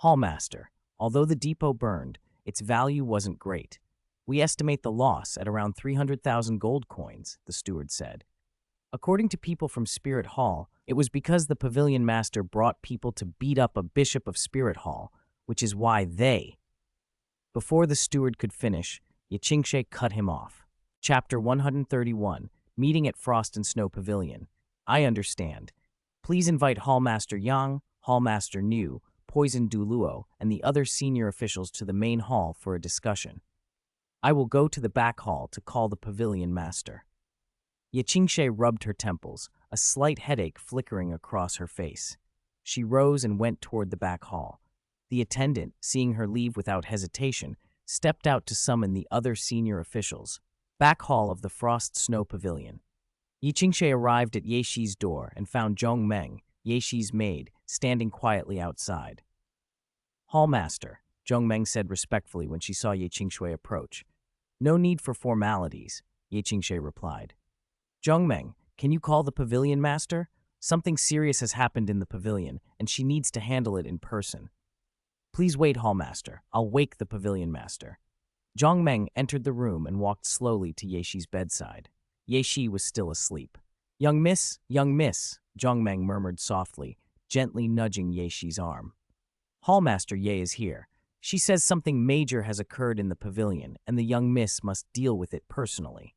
Hallmaster, although the depot burned, its value wasn't great. We estimate the loss at around 300,000 gold coins, the steward said. According to people from Spirit Hall, it was because the pavilion master brought people to beat up a bishop of Spirit Hall, which is why they... Before the steward could finish, Ye Qingshe cut him off. Chapter 131, Meeting at Frost and Snow Pavilion. I understand. Please invite Hallmaster Yang, Hallmaster Niu, Poison Douluo, and the other senior officials to the main hall for a discussion. I will go to the back hall to call the pavilion master. Ye Qingshe rubbed her temples, a slight headache flickering across her face. She rose and went toward the back hall. The attendant, seeing her leave without hesitation, stepped out to summon the other senior officials. Back hall of the Frost Snow Pavilion. Ye Qingshe arrived at Ye Shi's door and found Zhong Meng, Ye Shi's maid, standing quietly outside. Hallmaster, Zhong Meng said respectfully when she saw Ye Qingshe approach. No need for formalities, Ye Qingshe replied. Zhong Meng, can you call the pavilion master? Something serious has happened in the pavilion, and she needs to handle it in person. Please wait, Hallmaster. I'll wake the pavilion master. Zhong Meng entered the room and walked slowly to Ye Shi's bedside. Ye Shi was still asleep. Young miss, Zhong Meng murmured softly, gently nudging Ye Shi's arm. Hallmaster Ye is here. She says something major has occurred in the pavilion, and the young miss must deal with it personally.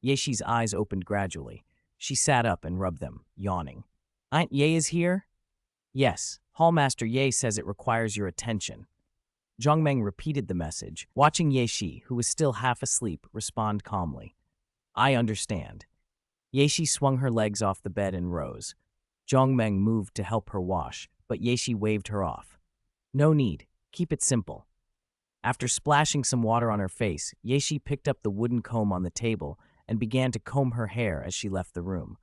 Ye Shi's eyes opened gradually. She sat up and rubbed them, yawning. Aunt Ye is here? Yes, Hallmaster Ye says it requires your attention. Zhong Meng repeated the message, watching Ye Shi, who was still half asleep, respond calmly. I understand. Ye Shi swung her legs off the bed and rose. Zhong Meng moved to help her wash, but Ye Shi waved her off. No need. Keep it simple. After splashing some water on her face, Ye Shi picked up the wooden comb on the table and began to comb her hair as she left the room.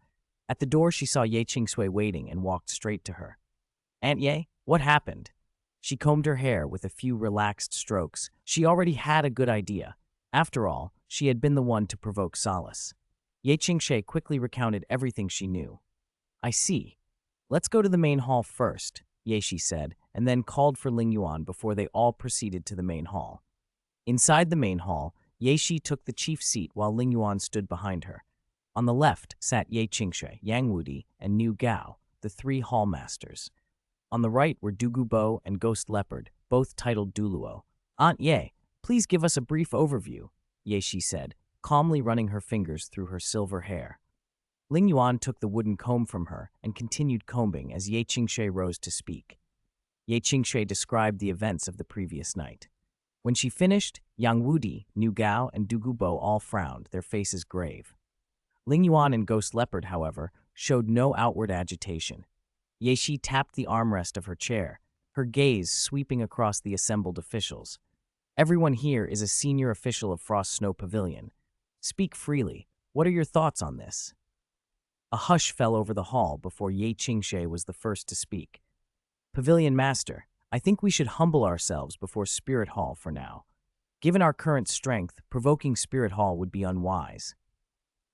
At the door, she saw Ye Qingshe waiting and walked straight to her. Aunt Ye, what happened? She combed her hair with a few relaxed strokes. She already had a good idea. After all, she had been the one to provoke Solace. Ye Qingshe quickly recounted everything she knew. I see. Let's go to the main hall first, Ye Shi said, and then called for Ling Yuan before they all proceeded to the main hall. Inside the main hall, Ye Shi took the chief seat while Ling Yuan stood behind her. On the left sat Ye Qingshe, Yang Wudi, and Niu Gao, the three hall masters. On the right were Dugu Bo and Ghost Leopard, both titled Douluo. Aunt Ye, please give us a brief overview, Ye Shi said, calmly running her fingers through her silver hair. Ling Yuan took the wooden comb from her and continued combing as Ye Qingshe rose to speak. Ye Qingshe described the events of the previous night. When she finished, Yang Wudi, Niu Gao, and Dugu Bo all frowned, their faces grave. Ling Yuan and Ghost Leopard, however, showed no outward agitation. Ye Shi tapped the armrest of her chair, her gaze sweeping across the assembled officials. Everyone here is a senior official of Frost Snow Pavilion. Speak freely. What are your thoughts on this? A hush fell over the hall before Ye Qingshe was the first to speak. Pavilion Master, I think we should humble ourselves before Spirit Hall for now. Given our current strength, provoking Spirit Hall would be unwise.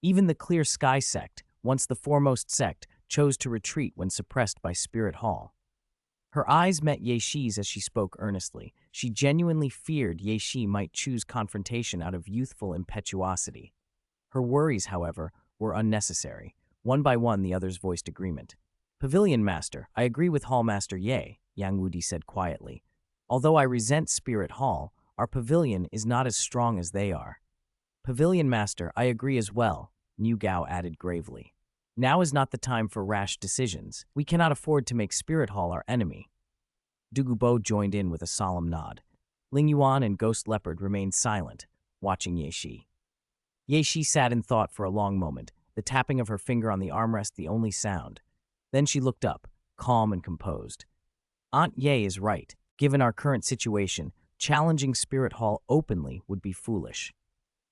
Even the Clear Sky sect, once the foremost sect, chose to retreat when suppressed by Spirit Hall. Her eyes met Ye Shi's as she spoke earnestly. She genuinely feared Ye Shi might choose confrontation out of youthful impetuosity. Her worries, however, were unnecessary. One by one, the others voiced agreement. Pavilion Master, I agree with Hallmaster Ye, Yang Wudi said quietly. Although I resent Spirit Hall, our pavilion is not as strong as they are. Pavilion Master, I agree as well, Niu Gao added gravely. Now is not the time for rash decisions. We cannot afford to make Spirit Hall our enemy. Dugu Bo joined in with a solemn nod. Ling Yuan and Ghost Leopard remained silent, watching Ye Shi. Ye Shi sat in thought for a long moment, the tapping of her finger on the armrest the only sound. Then she looked up, calm and composed. Aunt Ye is right. Given our current situation, challenging Spirit Hall openly would be foolish.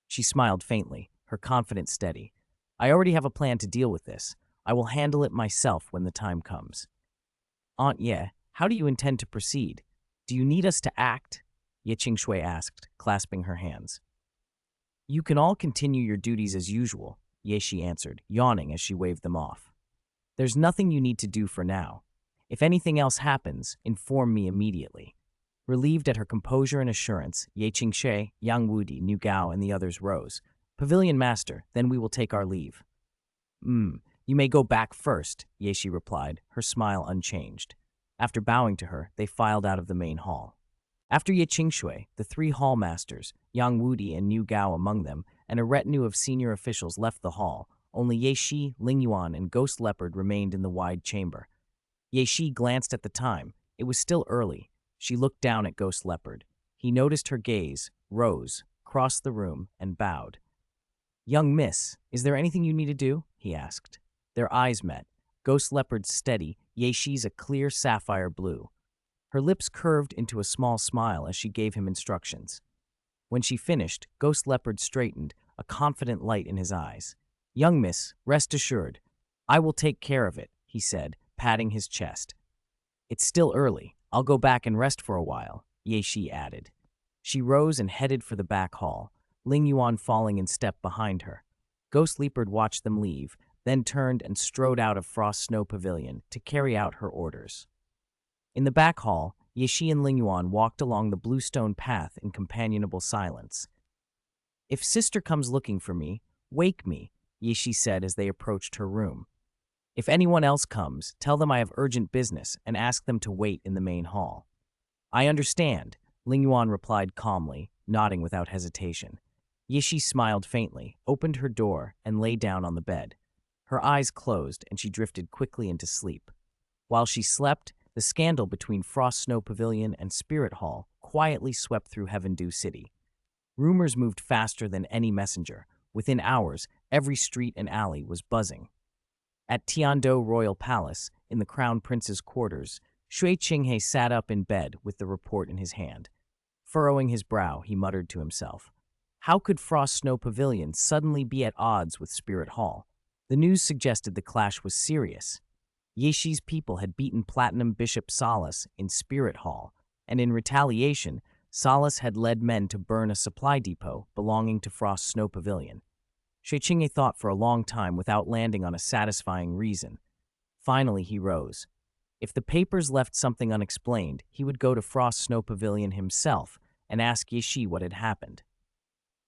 She smiled faintly, her confidence steady. I already have a plan to deal with this. I will handle it myself when the time comes. Aunt Ye, how do you intend to proceed? Do you need us to act? Ye Qingshui asked, clasping her hands. You can all continue your duties as usual, Ye Shi answered, yawning as she waved them off. There's nothing you need to do for now. If anything else happens, inform me immediately. Relieved at her composure and assurance, Ye Qingshui, Yang Wudi, Nu Gao, and the others rose. Pavilion Master, then we will take our leave. You may go back first, Ye Shi replied, her smile unchanged. After bowing to her, they filed out of the main hall. After Ye Qingshui, the 3 hall masters, Yang Wudi and Nu Gao among them, and a retinue of senior officials left the hall, only Ye Shi, Ling Yuan, and Ghost Leopard remained in the wide chamber. Ye Shi glanced at the time. It was still early. She looked down at Ghost Leopard. He noticed her gaze, rose, crossed the room, and bowed. Young miss, is there anything you need to do? He asked. Their eyes met. Ghost Leopard's steady, Ye Shi's a clear sapphire blue. Her lips curved into a small smile as she gave him instructions. When she finished, Ghost Leopard straightened, a confident light in his eyes. Young miss, rest assured. I will take care of it, he said, patting his chest. It's still early. I'll go back and rest for a while, Ye Shi added. She rose and headed for the back hall, Ling Yuan falling in step behind her. Ghost Leopard watched them leave, then turned and strode out of Frost Snow Pavilion to carry out her orders. In the back hall, Ye Shi and Ling Yuan walked along the bluestone path in companionable silence. If sister comes looking for me, wake me, Ye Shi said as they approached her room. If anyone else comes, tell them I have urgent business and ask them to wait in the main hall. I understand, Ling Yuan replied calmly, nodding without hesitation. Ye Shi smiled faintly, opened her door, and lay down on the bed. Her eyes closed, and she drifted quickly into sleep. While she slept, the scandal between Frost Snow Pavilion and Spirit Hall quietly swept through Heavendew City. Rumors moved faster than any messenger. Within hours, every street and alley was buzzing. At Tiandou Royal Palace, in the Crown Prince's quarters, Shui Qinghe sat up in bed with the report in his hand. Furrowing his brow, he muttered to himself. How could Frost Snow Pavilion suddenly be at odds with Spirit Hall? The news suggested the clash was serious. Ye Shi's people had beaten Platinum Bishop Solace in Spirit Hall, and in retaliation, Solace had led men to burn a supply depot belonging to Frost Snow Pavilion. Shui Qinghe thought for a long time without landing on a satisfying reason. Finally, he rose. If the papers left something unexplained, he would go to Frost Snow Pavilion himself and ask Ye Shi what had happened.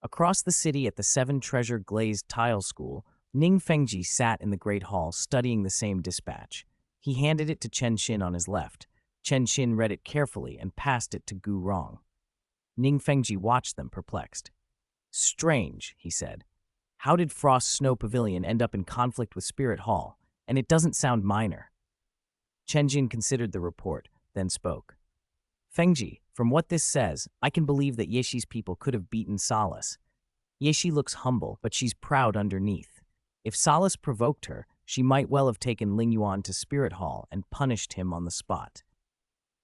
Across the city at the 7 Treasure Glazed Tile School, Ning Fengji sat in the Great Hall studying the same dispatch. He handed it to Chen Xin on his left. Chen Xin read it carefully and passed it to Gu Rong. Ning Fengji watched them perplexed. Strange, he said. How did Frost Snow Pavilion end up in conflict with Spirit Hall? And it doesn't sound minor. Chen Xin considered the report, then spoke. Fengji, from what this says, I can believe that Ye Shi's people could have beaten Solace. Ye Shi looks humble, but she's proud underneath. If Solace provoked her, she might well have taken Ling Yuan to Spirit Hall and punished him on the spot.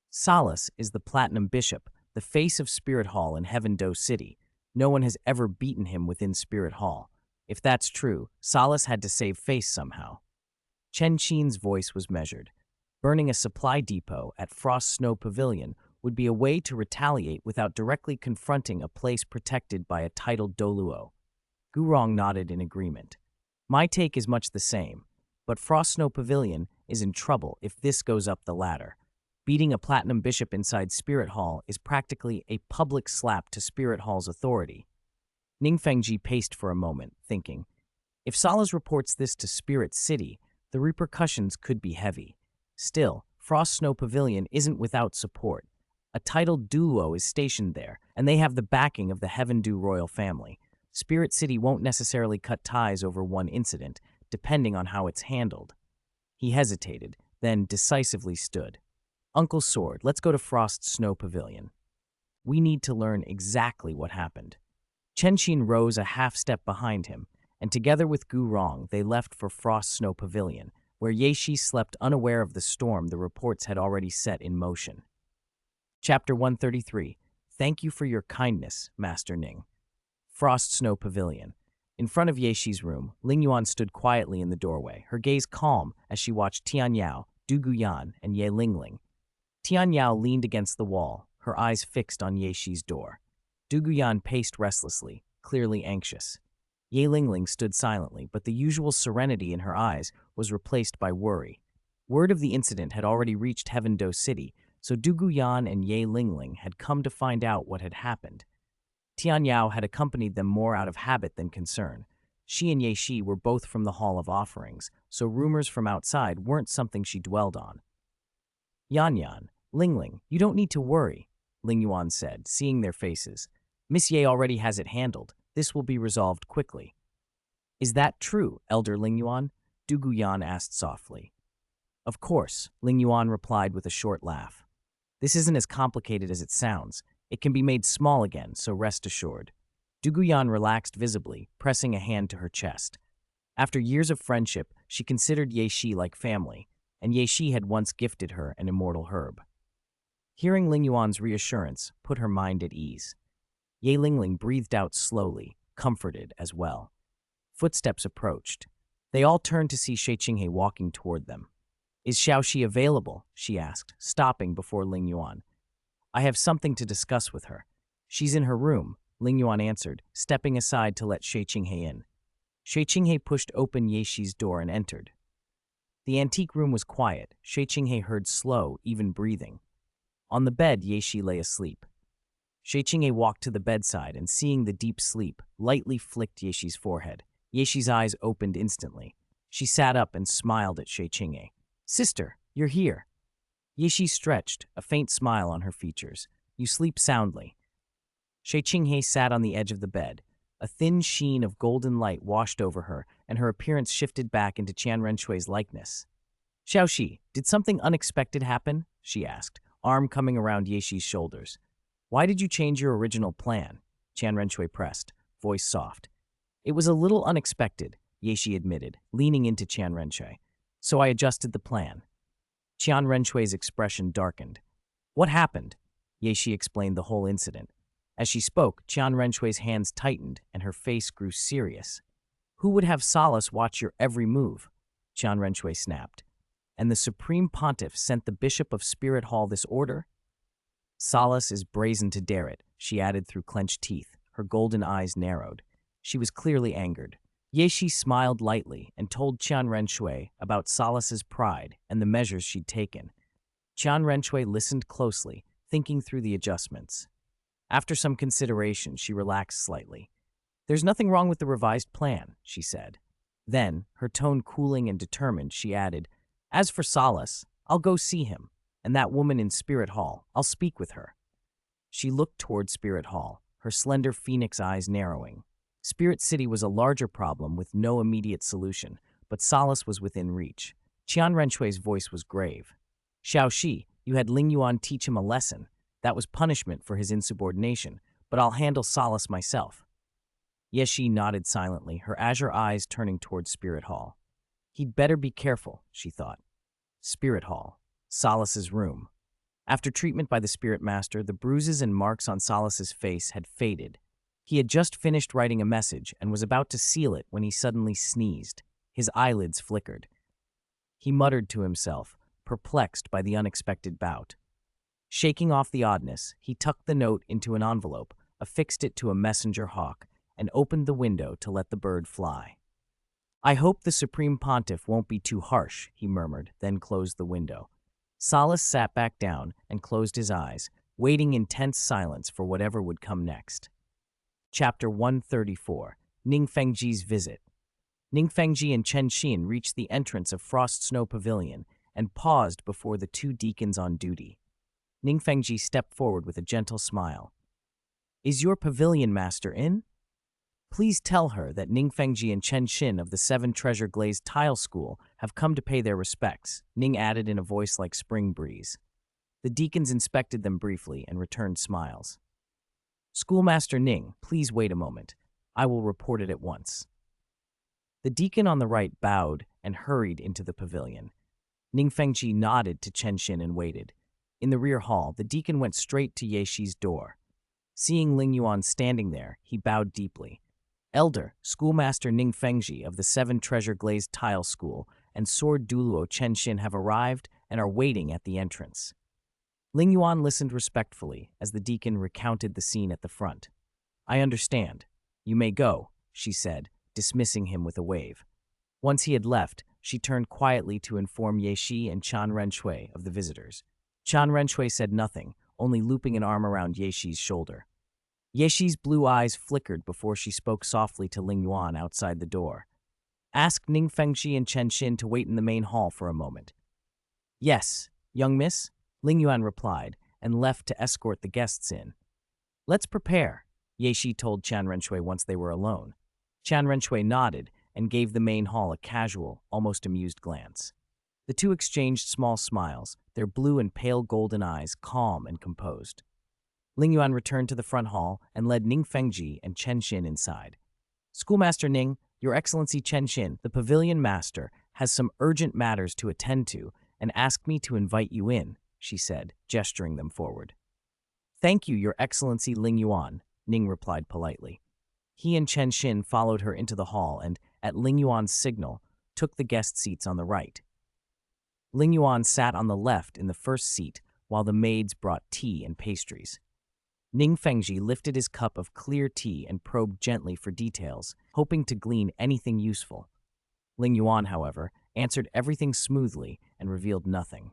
Solace is the Platinum Bishop, the face of Spirit Hall in Heavendew City. No one has ever beaten him within Spirit Hall. If that's true, Solace had to save face somehow. Chen Qin's voice was measured. Burning a supply depot at Frost Snow Pavilion would be a way to retaliate without directly confronting a place protected by a titled Douluo. Gu Rong nodded in agreement. My take is much the same, but Frost Snow Pavilion is in trouble if this goes up the ladder. Beating a Platinum Bishop inside Spirit Hall is practically a public slap to Spirit Hall's authority. Ning Fengji paced for a moment, thinking, if Solace reports this to Spirit City, the repercussions could be heavy. Still, Frost Snow Pavilion isn't without support. A titled Douluo is stationed there, and they have the backing of the Heavendew royal family. Spirit City won't necessarily cut ties over one incident, depending on how it's handled. He hesitated, then decisively stood. Uncle Sword, let's go to Frost Snow Pavilion. We need to learn exactly what happened. Chen Xin rose a half-step behind him, and together with Gu Rong, they left for Frost Snow Pavilion, where Ye Shi slept unaware of the storm the reports had already set in motion. Chapter 133, Thank you for your kindness, Master Ning. Frost Snow Pavilion. In front of Yexi's room, Ling Yuan stood quietly in the doorway, her gaze calm as she watched Tian Yao, Du Guyan, and Ye Lingling. Tian Yao leaned against the wall, her eyes fixed on Yexi's door. Du Guyan paced restlessly, clearly anxious. Ye Lingling stood silently, but the usual serenity in her eyes was replaced by worry. Word of the incident had already reached Heaven-Do City, so Du Guyan and Ye Lingling had come to find out what had happened. Tian Yao had accompanied them more out of habit than concern. She and Ye Shi were both from the Hall of Offerings, so rumors from outside weren't something she dwelled on. Yan, Lingling, you don't need to worry, Ling Yuan said, seeing their faces. Miss Ye already has it handled. This will be resolved quickly. Is that true, Elder Ling Yuan? Du Guyan asked softly. Of course, Ling Yuan replied with a short laugh. This isn't as complicated as it sounds. It can be made small again, so rest assured. Du Guyan relaxed visibly, pressing a hand to her chest. After years of friendship, she considered Ye Shi like family, and Ye Shi had once gifted her an immortal herb. Hearing Ling Yuan's reassurance put her mind at ease. Ye Lingling breathed out slowly, comforted as well. Footsteps approached. They all turned to see Shi Qinghe walking toward them. Is Xiaoxi available? She asked, stopping before Ling Yuan. I have something to discuss with her. She's in her room, Ling Yuan answered, stepping aside to let Shi Qinghe in. Shi Qinghe pushed open Ye Shi's door and entered. The antique room was quiet. Shi Qinghe heard slow, even breathing. On the bed, Ye Shi lay asleep. Shi Qinghe walked to the bedside and, seeing the deep sleep, lightly flicked Ye Shi's forehead. Ye Shi's eyes opened instantly. She sat up and smiled at Shi Qinghe. Sister, you're here. Ye Shi stretched, a faint smile on her features. You sleep soundly. Shi Qinghe sat on the edge of the bed. A thin sheen of golden light washed over her, and her appearance shifted back into Qian Renshui's likeness. Xiaoxi, did something unexpected happen? She asked, arm coming around Ye Shi's shoulders. Why did you change your original plan? Qian Renshui pressed, voice soft. It was a little unexpected, Ye Shi admitted, leaning into Qian Renshui. So I adjusted the plan. Qian Renshui's expression darkened. What happened? Ye Shi explained the whole incident. As she spoke, Qian Renshui's hands tightened and her face grew serious. Who would have Solace watch your every move? Qian Renshui snapped. And the Supreme Pontiff sent the Bishop of Spirit Hall this order? Solace is brazen to dare it, she added through clenched teeth, her golden eyes narrowed. She was clearly angered. Ye Shi smiled lightly and told Qian Renshui about Solace's pride and the measures she'd taken. Qian Renshui listened closely, thinking through the adjustments. After some consideration, she relaxed slightly. There's nothing wrong with the revised plan, she said. Then, her tone cooling and determined, she added, As for Solace, I'll go see him, and that woman in Spirit Hall, I'll speak with her. She looked toward Spirit Hall, her slender phoenix eyes narrowing. Spirit City was a larger problem with no immediate solution, but Solace was within reach. Qian Renshui's voice was grave. Xiaoxi, you had Ling Yuan teach him a lesson. That was punishment for his insubordination, but I'll handle Solace myself. Ye Shi nodded silently, her azure eyes turning toward Spirit Hall. He'd better be careful, she thought. Spirit Hall, Solace's room. After treatment by the Spirit Master, the bruises and marks on Solace's face had faded. He had just finished writing a message and was about to seal it when he suddenly sneezed. His eyelids flickered. He muttered to himself, perplexed by the unexpected bout. Shaking off the oddness, he tucked the note into an envelope, affixed it to a messenger hawk, and opened the window to let the bird fly. I hope the Supreme Pontiff won't be too harsh, he murmured, then closed the window. Solace sat back down and closed his eyes, waiting in tense silence for whatever would come next. Chapter 134, Ning Fengji's Visit. Ning Fengji and Chen Xin reached the entrance of Frost Snow Pavilion and paused before the two deacons on duty. Ning Fengji stepped forward with a gentle smile. Is your pavilion master in? Please tell her that Ning Fengji and Chen Xin of the Seven Treasure Glazed Tile School have come to pay their respects, Ning added in a voice like spring breeze. The deacons inspected them briefly and returned smiles. Schoolmaster Ning, please wait a moment. I will report it at once. The deacon on the right bowed and hurried into the pavilion. Ning Fengji nodded to Chen Xin and waited. In the rear hall, the deacon went straight to Ye Shi's door. Seeing Ling Yuan standing there, he bowed deeply. Elder, Schoolmaster Ning Fengji of the Seven Treasure Glazed Tile School and Sword Douluo Chen Xin have arrived and are waiting at the entrance. Ling Yuan listened respectfully as the deacon recounted the scene at the front. I understand. You may go, she said, dismissing him with a wave. Once he had left, she turned quietly to inform Ye Shi and Chan Renshui of the visitors. Chan Renshui said nothing, only looping an arm around Ye Shi's shoulder. Ye Shi's blue eyes flickered before she spoke softly to Ling Yuan outside the door. Ask Ning Fengji and Chen Xin to wait in the main hall for a moment. Yes, young miss, Ling Yuan replied, and left to escort the guests in. Let's prepare, Ye Shi told Chan Renshui once they were alone. Chan Renshui nodded and gave the main hall a casual, almost amused glance. The two exchanged small smiles, their blue and pale golden eyes calm and composed. Ling Yuan returned to the front hall and led Ning Fengji and Chen Xin inside. Schoolmaster Ning, Your Excellency Chen Xin, the pavilion master, has some urgent matters to attend to and asked me to invite you in, she said, gesturing them forward. Thank you, Your Excellency Ling Yuan, Ning replied politely. He and Chen Xin followed her into the hall and, at Ling Yuan's signal, took the guest seats on the right. Ling Yuan sat on the left in the first seat while the maids brought tea and pastries. Ning Fengji lifted his cup of clear tea and probed gently for details, hoping to glean anything useful. Ling Yuan, however, answered everything smoothly and revealed nothing.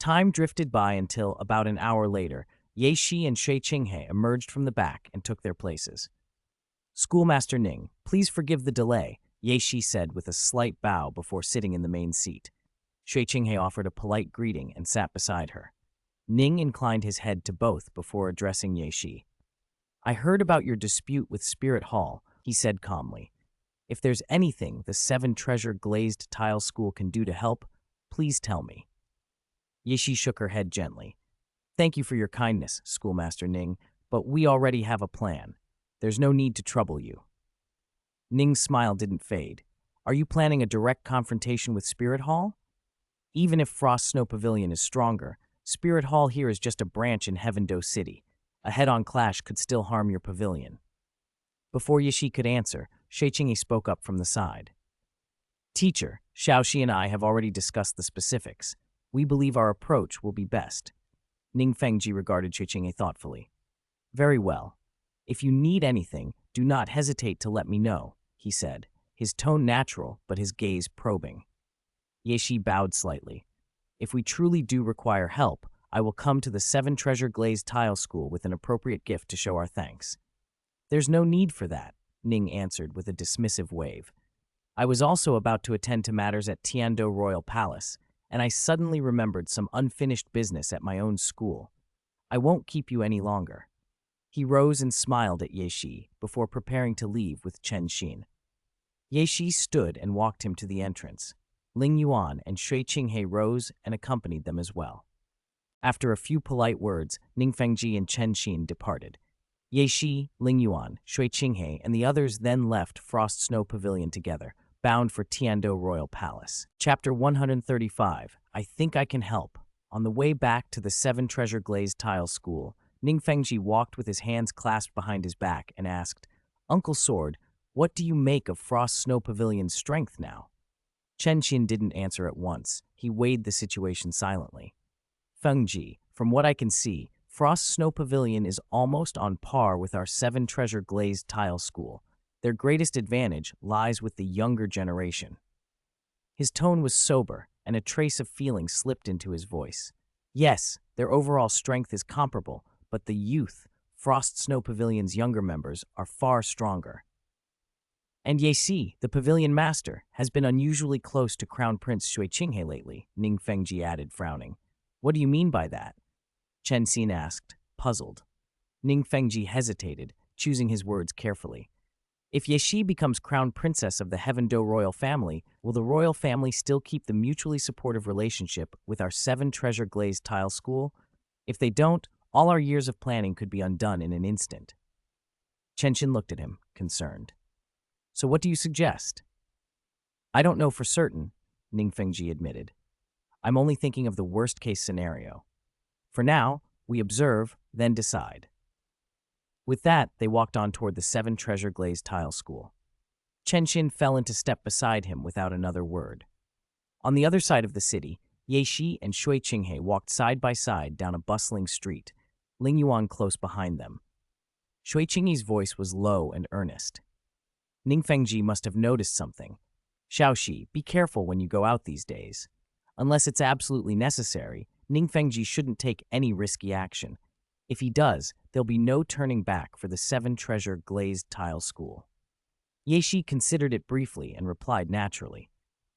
Time drifted by until, about an hour later, Ye Shi and Shui Qinghe emerged from the back and took their places. Schoolmaster Ning, please forgive the delay, Ye Shi said with a slight bow before sitting in the main seat. Shui Qinghe offered a polite greeting and sat beside her. Ning inclined his head to both before addressing Ye Shi. I heard about your dispute with Spirit Hall, he said calmly. If there's anything the Seven Treasure Glazed Tile School can do to help, please tell me. Ye Shi shook her head gently. Thank you for your kindness, Schoolmaster Ning, but we already have a plan. There's no need to trouble you. Ning's smile didn't fade. Are you planning a direct confrontation with Spirit Hall? Even if Frost Snow Pavilion is stronger, Spirit Hall here is just a branch in Heaven-Do City. A head-on clash could still harm your pavilion. Before Ye Shi could answer, Shui Qinghe spoke up from the side. Teacher, Xiaoxi and I have already discussed the specifics. We believe our approach will be best. Ning Fengji regarded Shui Qinghe thoughtfully. Very well. If you need anything, do not hesitate to let me know, he said, his tone natural but his gaze probing. Ye Shi bowed slightly. If we truly do require help, I will come to the Seven Treasure Glazed Tile School with an appropriate gift to show our thanks. There's no need for that, Ning answered with a dismissive wave. I was also about to attend to matters at Qian Daoliu Royal Palace, and I suddenly remembered some unfinished business at my own school. I won't keep you any longer. He rose and smiled at Ye Shi before preparing to leave with Chen Xin. Ye Shi stood and walked him to the entrance. Ling Yuan and Shui Qinghe rose and accompanied them as well. After a few polite words, Ning Fengji and Chen Xin departed. Ye Shi, Ling Yuan, Shui Qinghe, and the others then left Frost Snow Pavilion together, bound for Qian Daoliu Royal Palace. Chapter 135, I Think I Can Help. On the way back to the Seven Treasure Glazed Tile School, Ning Fengji walked with his hands clasped behind his back and asked, Uncle Sword, what do you make of Frost Snow Pavilion's strength now? Chen Xin didn't answer at once. He weighed the situation silently. Fengji, from what I can see, Frost Snow Pavilion is almost on par with our Seven Treasure Glazed Tile School. Their greatest advantage lies with the younger generation. His tone was sober, and a trace of feeling slipped into his voice. Yes, their overall strength is comparable, but the youth, Frost Snow Pavilion's younger members, are far stronger. And Ye Shi, the pavilion master, has been unusually close to Crown Prince Shui Qinghe lately, Ning Fengji added, frowning. What do you mean by that? Chen Xin asked, puzzled. Ning Fengji hesitated, choosing his words carefully. If Ye Shi becomes crown princess of the Heaven-Do royal family, will the royal family still keep the mutually supportive relationship with our Seven Treasure Glazed Tile School? If they don't, all our years of planning could be undone in an instant. Chen Xin looked at him, concerned. So what do you suggest? I don't know for certain, Ning Fengji admitted. I'm only thinking of the worst-case scenario. For now, we observe, then decide. With that, they walked on toward the seven treasure glazed tile school. Chenshin fell into step beside him without another word. On the other side of the city, Ye Shi and Shui Qinghe walked side by side down a bustling street, Ling Yuan close behind them. Shui Qinghe's voice was low and earnest. Ning Fengji must have noticed something. Xiaoxi, be careful when you go out these days. Unless it's absolutely necessary, Ning Fengji shouldn't take any risky action. If he does, there'll be no turning back for the seven treasure glazed tile school. Ye Shi considered it briefly and replied naturally.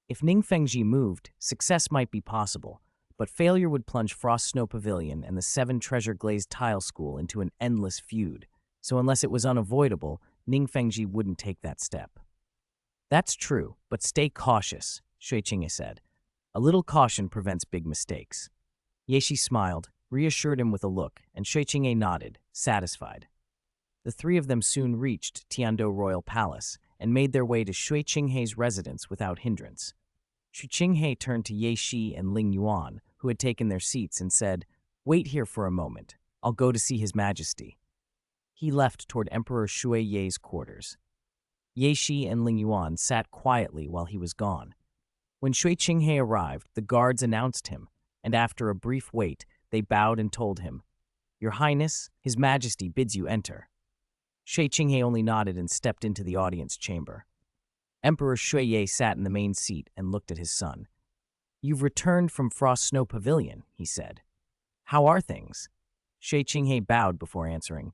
If Ning Fengji moved, success might be possible, but failure would plunge Frost Snow Pavilion and the seven treasure glazed tile school into an endless feud, so unless it was unavoidable, Ning Fengji wouldn't take that step. That's true, but stay cautious, Shui Qinghe said. A little caution prevents big mistakes. Ye Shi smiled, reassured him with a look, and Shui Qinghe nodded, satisfied. The three of them soon reached Tiando Royal Palace and made their way to Shui Qinghe's residence without hindrance. Shui Qinghe turned to Ye Shi and Ling Yuan, who had taken their seats, and said, "Wait here for a moment. I'll go to see His Majesty." He left toward Emperor Shui Ye's quarters. Ye Shi and Ling Yuan sat quietly while he was gone. When Shui Qinghe arrived, the guards announced him, and after a brief wait, they bowed and told him, "Your Highness, His Majesty bids you enter." Shui Qinghe only nodded and stepped into the audience chamber. Emperor Shui Ye sat in the main seat and looked at his son. "You've returned from Frost Snow Pavilion," he said. "How are things?" Shui Qinghe bowed before answering.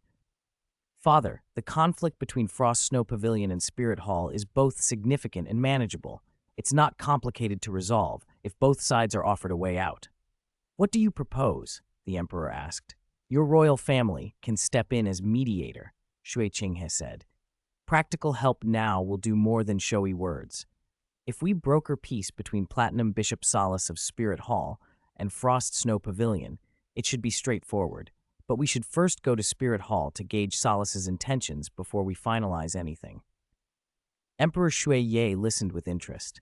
"Father, the conflict between Frost Snow Pavilion and Spirit Hall is both significant and manageable. It's not complicated to resolve if both sides are offered a way out." "What do you propose?" the emperor asked. "Your royal family can step in as mediator," Shui Qinghe said. "Practical help now will do more than showy words. If we broker peace between Platinum Bishop Solace of Spirit Hall and Frost Snow Pavilion, it should be straightforward. But we should first go to Spirit Hall to gauge Solace's intentions before we finalize anything." Emperor Shui Ye listened with interest.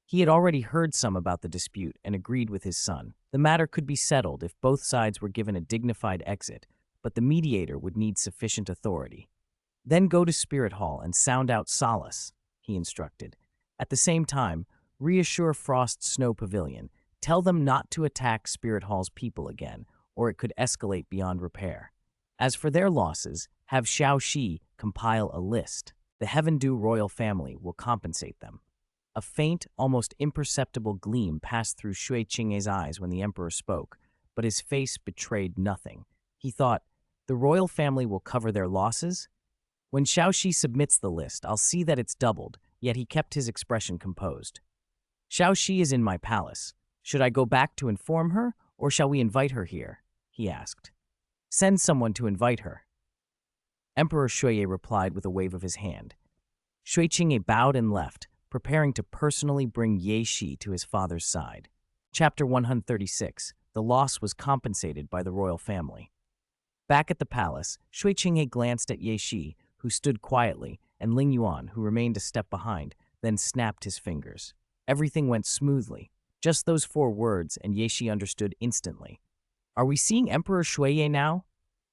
He had already heard some about the dispute and agreed with his son. The matter could be settled if both sides were given a dignified exit, but the mediator would need sufficient authority. "Then go to Spirit Hall and sound out Solace," he instructed. "At the same time, reassure Frost Snow Pavilion. Tell them not to attack Spirit Hall's people again, or it could escalate beyond repair. As for their losses, have Xiaoxi compile a list. The Heaven Dew royal family will compensate them." A faint, almost imperceptible gleam passed through Shui Qinghe's eyes when the emperor spoke, but his face betrayed nothing. He thought, the royal family will cover their losses? When Xiaoxi submits the list, I'll see that it's doubled, yet he kept his expression composed. "Xiaoxi is in my palace. Should I go back to inform her, or shall we invite her here?" he asked. "Send someone to invite her." Emperor Shuye replied with a wave of his hand. Shui Qinghe bowed and left, preparing to personally bring Ye Shi to his father's side. Chapter 136. The loss was compensated by the royal family. Back at the palace, Shui Qinghe glanced at Ye Shi, who stood quietly, and Ling Yuan, who remained a step behind, then snapped his fingers. Everything went smoothly. Just those 4 words, and Ye Shi understood instantly. "Are we seeing Emperor Shuye now?"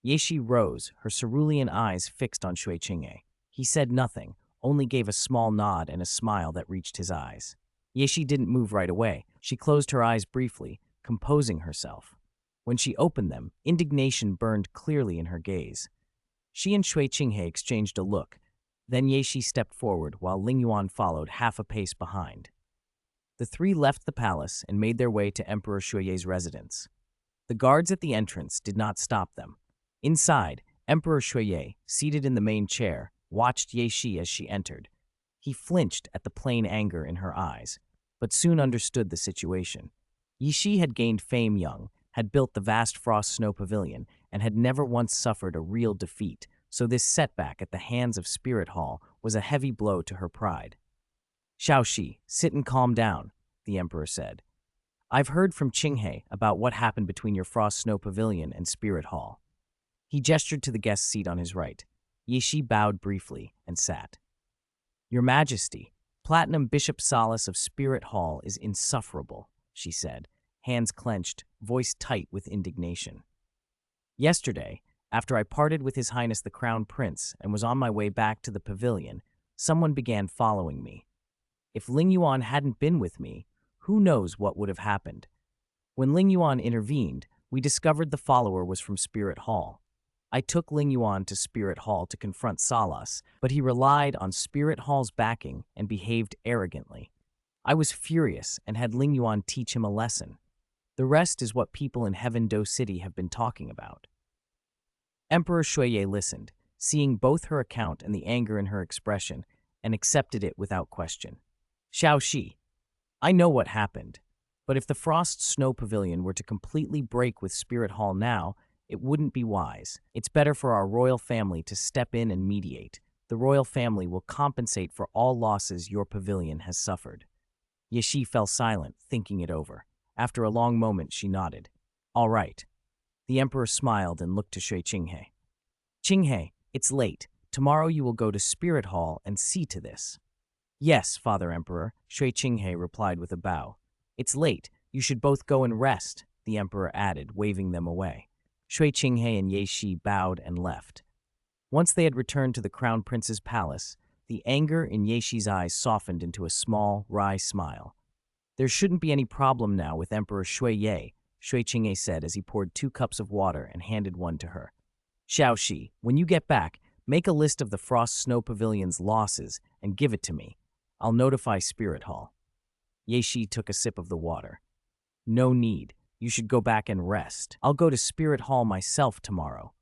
Ye Shi rose, her cerulean eyes fixed on Shui Qinghe. He said nothing, only gave a small nod and a smile that reached his eyes. Ye Shi didn't move right away. She closed her eyes briefly, composing herself. When she opened them, indignation burned clearly in her gaze. She and Shui Qinghe exchanged a look. Then Ye Shi stepped forward, while Ling Yuan followed half a pace behind. The 3 left the palace and made their way to Emperor Shuye's residence. The guards at the entrance did not stop them. Inside, Emperor Shuye, seated in the main chair, watched Ye Shi as she entered. He flinched at the plain anger in her eyes, but soon understood the situation. Ye Shi had gained fame young, had built the vast Frost Snow Pavilion, and had never once suffered a real defeat, so this setback at the hands of Spirit Hall was a heavy blow to her pride. "Xiaoxi, sit and calm down," the emperor said. "I've heard from Qinghe about what happened between your Frost Snow Pavilion and Spirit Hall." He gestured to the guest seat on his right. Ye Shi bowed briefly and sat. "Your Majesty, Platinum Bishop Solace of Spirit Hall is insufferable," she said, hands clenched, voice tight with indignation. "Yesterday, After I parted with His Highness the Crown Prince and was on my way back to the pavilion, someone began following me. If Ling Yuan hadn't been with me, who knows what would have happened. When Ling Yuan intervened, we discovered the follower was from Spirit Hall. I took Ling Yuan to Spirit Hall to confront Salas, but he relied on Spirit Hall's backing and behaved arrogantly. I was furious and had Ling Yuan teach him a lesson. The rest is what people in Heaven Do City have been talking about. Emperor Shuiye listened, seeing both her account and the anger in her expression, and accepted it without question. Xiao Shi, I know what happened, but if the Frost Snow Pavilion were to completely break with Spirit Hall now, it wouldn't be wise. It's better for our royal family to step in and mediate. The royal family will compensate for all losses your pavilion has suffered. Ye Shi fell silent, thinking it over. After a long moment, she nodded. All right. The emperor smiled and looked to Shui Qinghe. Qinghe, it's late. Tomorrow you will go to Spirit Hall and see to this. Yes, Father Emperor, Shui Qinghe replied with a bow. It's late. You should both go and rest, the emperor added, waving them away. Shui Qinghe and Ye Shi bowed and left. Once they had returned to the Crown Prince's palace, the anger in Ye Shi's eyes softened into a small, wry smile. There shouldn't be any problem now with Emperor Shuiye, Shui Qinghe said as he poured 2 cups of water and handed one to her. Xiao Shi, when you get back, make a list of the Frost Snow Pavilion's losses and give it to me. I'll notify Spirit Hall. Ye Shi took a sip of the water. No need. You should go back and rest. I'll go to Spirit Hall myself tomorrow.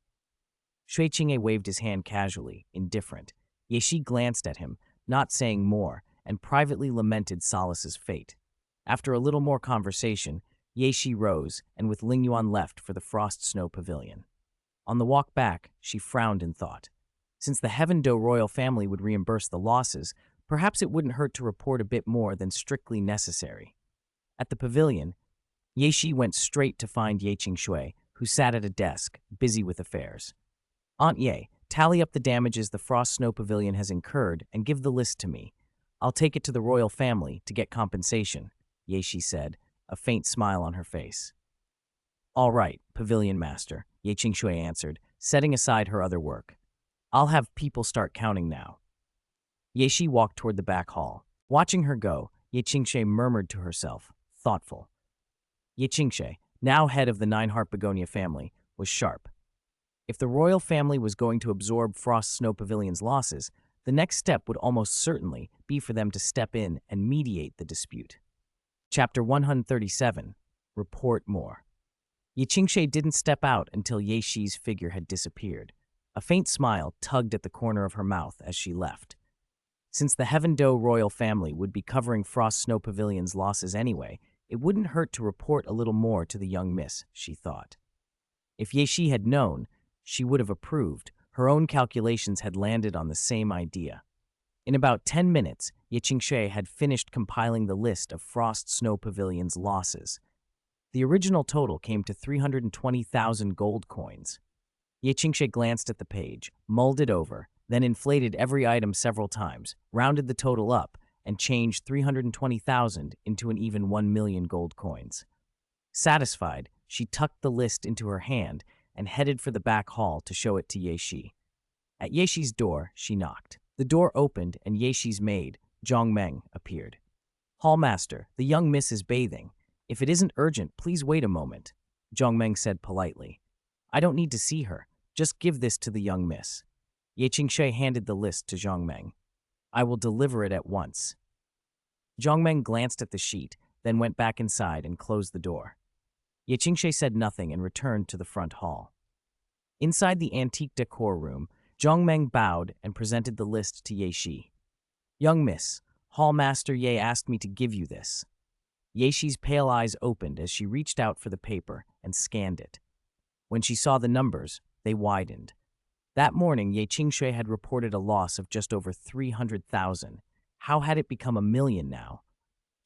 Shui Qinghe waved his hand casually, indifferent. Ye Shi glanced at him, not saying more, and privately lamented Salas's fate. After a little more conversation, Ye Shi rose, and with Ling Yuan left for the Frost Snow Pavilion. On the walk back, she frowned in thought. Since the Heaven Do royal family would reimburse the losses, perhaps it wouldn't hurt to report a bit more than strictly necessary. At the pavilion, Ye Shi went straight to find Ye Qingshui, who sat at a desk, busy with affairs. Aunt Ye, tally up the damages the Frost Snow Pavilion has incurred and give the list to me. I'll take it to the royal family to get compensation, Ye Shi said, a faint smile on her face. All right, Pavilion Master, Ye Qingshui answered, setting aside her other work. I'll have people start counting now. Ye Shi walked toward the back hall. Watching her go, Ye Qingshui murmured to herself, thoughtful. Ye Qingshui, now head of the 9-Heart Begonia family, was sharp. If the royal family was going to absorb Frost Snow Pavilion's losses, the next step would almost certainly be for them to step in and mediate the dispute. Chapter 137. Report more. Ye Qingshui didn't step out until Ye Shi's figure had disappeared. A faint smile tugged at the corner of her mouth as she left. Since the Heaven Do royal family would be covering Frost Snow Pavilion's losses anyway, it wouldn't hurt to report a little more to the young miss, she thought. If Ye Shi had known, she would have approved. Her own calculations had landed on the same idea. In about 10 minutes, Ye Qingshui had finished compiling the list of Frost Snow Pavilion's losses. The original total came to 320,000 gold coins. Ye Qingshui glanced at the page, mulled it over, then inflated every item several times, rounded the total up, and changed 320,000 into an even 1 million gold coins. Satisfied, she tucked the list into her hand and headed for the back hall to show it to Ye Shi. At Ye Shi's door, she knocked. The door opened and Ye Shi's maid, Zhang Meng, appeared. Hallmaster, the young miss is bathing. If it isn't urgent, please wait a moment, Zhang Meng said politely. I don't need to see her. Just give this to the young miss. Ye Qingshui handed the list to Zhang Meng. I will deliver it at once. Zhang Meng glanced at the sheet, then went back inside and closed the door. Ye Qingshui said nothing and returned to the front hall. Inside the antique decor room, Zhang Meng bowed and presented the list to Ye Shi. Young miss, Hallmaster Ye asked me to give you this. Ye Shi's pale eyes opened as she reached out for the paper and scanned it. When she saw the numbers, they widened. That morning, Ye Qingshui had reported a loss of just over 300,000. How had it become 1 million now?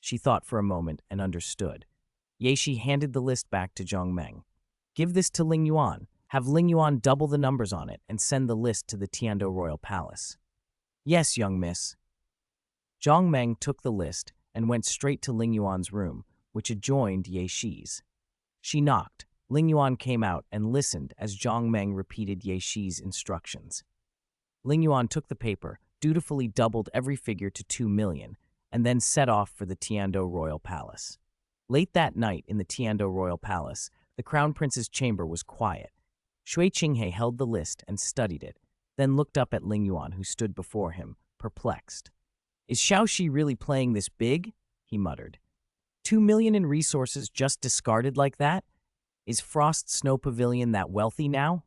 She thought for a moment and understood. Ye Shi handed the list back to Zhang Meng. Give this to Ling Yuan. Have Ling Yuan double the numbers on it and send the list to the Tiando Royal Palace. Yes, young miss. Zhang Meng took the list and went straight to Ling Yuan's room, which adjoined Ye Shi's. She knocked. Ling Yuan came out and listened as Zhang Meng repeated Ye Shi's instructions. Ling Yuan took the paper, dutifully doubled every figure to 2 million, and then set off for the Tiando Royal Palace. Late that night in the Tiando Royal Palace, the Crown Prince's chamber was quiet. Shui Qinghe held the list and studied it, then looked up at Ling Yuan, who stood before him, perplexed. "Is Xiaoxi really playing this big?" he muttered. 2 million in resources just discarded like that? Is Frost Snow Pavilion that wealthy now?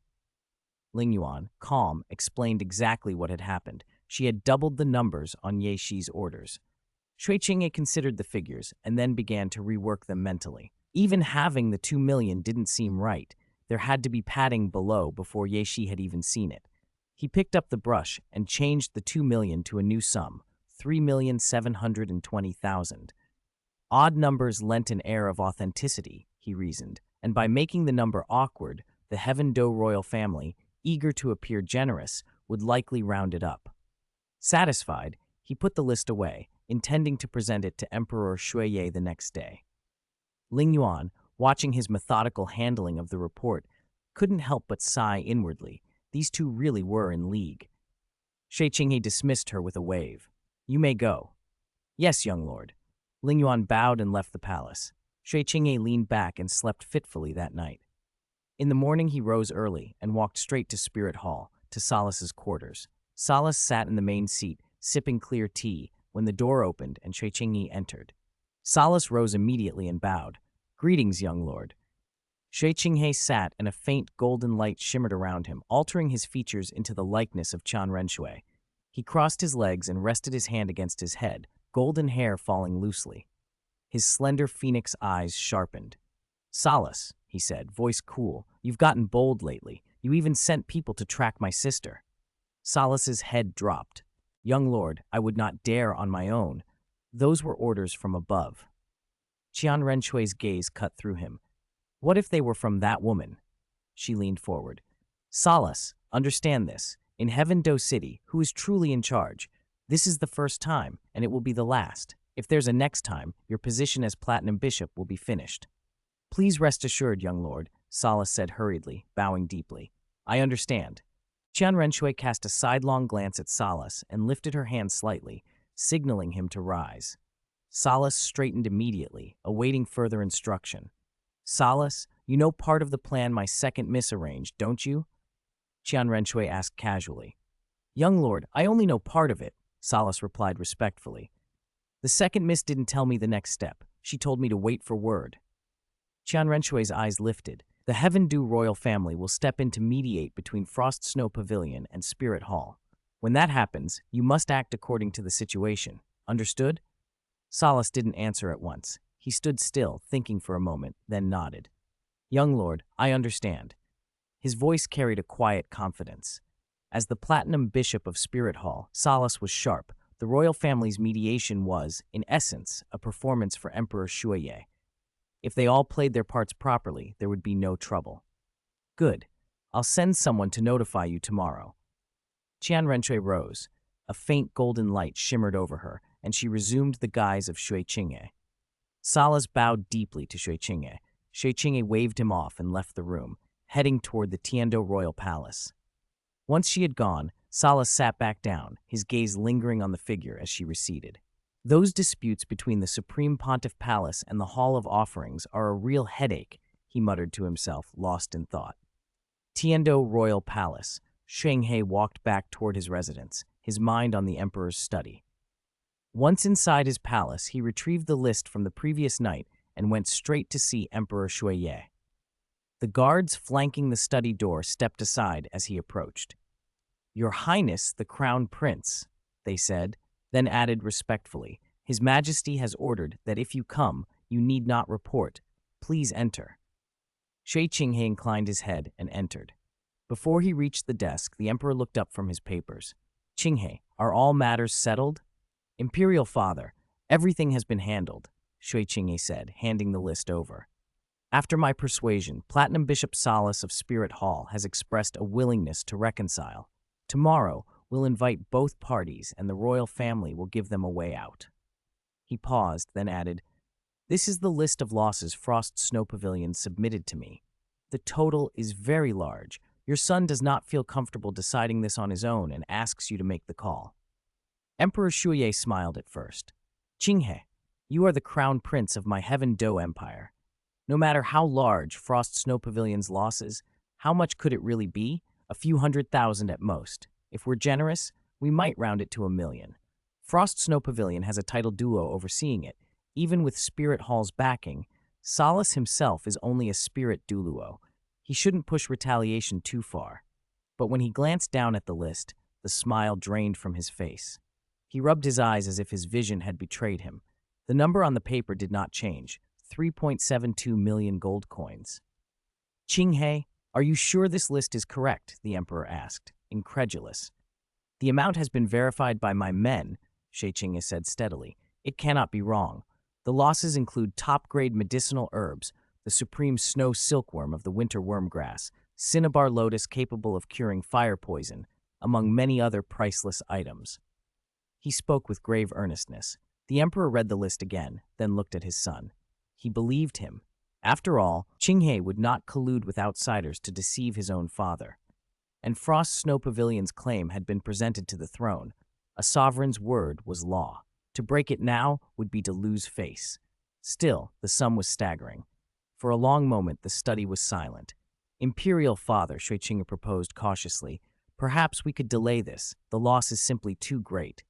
Ling Yuan, calm, explained exactly what had happened. She had doubled the numbers on Ye Shi's orders. Shui Qinghe considered the figures and then began to rework them mentally. Even having the 2 million didn't seem right. There had to be padding below before Ye Shi had even seen it. He picked up the brush and changed the 2 million to a new sum, 3,720,000. Odd numbers lent an air of authenticity, he reasoned, and by making the number awkward, the Heaven Do royal family, eager to appear generous, would likely round it up. Satisfied, he put the list away, intending to present it to Emperor Xueye the next day. Ling Yuan, watching his methodical handling of the report, couldn't help but sigh inwardly. These two really were in league. Shui Qinghe dismissed her with a wave. "You may go." "Yes, young lord." Ling Yuan bowed and left the palace. Shui Qinghe leaned back and slept fitfully that night. In the morning he rose early and walked straight to Spirit Hall, to Salas's quarters. Salas sat in the main seat, sipping clear tea, when the door opened and Shui Qinghe entered. Salas rose immediately and bowed. "Greetings, young lord." Shui Qinghe sat and a faint golden light shimmered around him, altering his features into the likeness of Qian Renshui. He crossed his legs and rested his hand against his head, golden hair falling loosely. His slender phoenix eyes sharpened. "Salas," he said, voice cool, "you've gotten bold lately. You even sent people to track my sister." Salas's head dropped. "Young lord, I would not dare on my own. Those were orders from above." Qian Renshui's gaze cut through him. "What if they were from that woman?" She leaned forward. "Salas, understand this. In Heaven Do City, who is truly in charge? This is the first time, and it will be the last. If there's a next time, your position as Platinum Bishop will be finished." "Please rest assured, young lord," Salas said hurriedly, bowing deeply. "I understand." Qian Renshui cast a sidelong glance at Salas and lifted her hand slightly, signaling him to rise. Salas straightened immediately, awaiting further instruction. "Salas, you know part of the plan my second miss arranged, don't you?" Qian Renshui asked casually. "Young lord, I only know part of it," Salas replied respectfully. "The second miss didn't tell me the next step. She told me to wait for word." Qian Renshui's eyes lifted. "The Heaven Do royal family will step in to mediate between Frost Snow Pavilion and Spirit Hall. When that happens, you must act according to the situation. Understood?" Salas didn't answer at once. He stood still, thinking for a moment, then nodded. "Young lord, I understand." His voice carried a quiet confidence. As the Platinum Bishop of Spirit Hall, Salas was sharp. The royal family's mediation was, in essence, a performance for Emperor Xueye. If they all played their parts properly, there would be no trouble. "Good. I'll send someone to notify you tomorrow." Qian Renshui rose. A faint golden light shimmered over her, and she resumed the guise of Shui Qinghe. Salas bowed deeply to Shui Qinghe. Shui Qinghe waved him off and left the room, heading toward the Tiando Royal Palace. Once she had gone, Salas sat back down, his gaze lingering on the figure as she receded. "Those disputes between the Supreme Pontiff Palace and the Hall of Offerings are a real headache," he muttered to himself, lost in thought. Tiando Royal Palace. Shenghe walked back toward his residence, his mind on the emperor's study. Once inside his palace, he retrieved the list from the previous night and went straight to see Emperor Xueye. The guards flanking the study door stepped aside as he approached. "Your Highness, the Crown Prince," they said, then added respectfully, "His Majesty has ordered that if you come, you need not report. Please enter." Shui Qinghe inclined his head and entered. Before he reached the desk, the emperor looked up from his papers. "Qinghe, are all matters settled?" "Imperial Father, everything has been handled," Shui Qinghe said, handing the list over. "After my persuasion, Platinum Bishop Salas of Spirit Hall has expressed a willingness to reconcile. Tomorrow, we'll invite both parties and the royal family will give them a way out." He paused, then added, "This is the list of losses Frost Snow Pavilion submitted to me. The total is very large. Your son does not feel comfortable deciding this on his own and asks you to make the call. Emperor Shuye smiled at first. Qinghe, you are the crown prince of my Heaven Do Empire. No matter how large Frost Snow Pavilion's losses, how much could it really be? A few 100,000 at most. If we're generous, we might round it to 1,000,000. Frost Snow Pavilion has a titled Douluo overseeing it. Even with Spirit Hall's backing, Solace himself is only a spirit Douluo. He shouldn't push retaliation too far. But when he glanced down at the list, the smile drained from his face. He rubbed his eyes as if his vision had betrayed him. The number on the paper did not change, 3.72 million gold coins. Qinghe, are you sure this list is correct? The emperor asked, incredulous. The amount has been verified by my men, Shi Qinghe said steadily. It cannot be wrong. The losses include top-grade medicinal herbs, the supreme snow silkworm of the winter wormgrass, cinnabar lotus capable of curing fire poison, among many other priceless items. He spoke with grave earnestness. The emperor read the list again, then looked at his son. He believed him. After all, Qinghe would not collude with outsiders to deceive his own father. And Frost Snow Pavilion's claim had been presented to the throne. A sovereign's word was law. To break it now would be to lose face. Still, the sum was staggering. For a long moment, the study was silent. Imperial father, Shui Qinghe proposed cautiously, perhaps we could delay this. The loss is simply too great.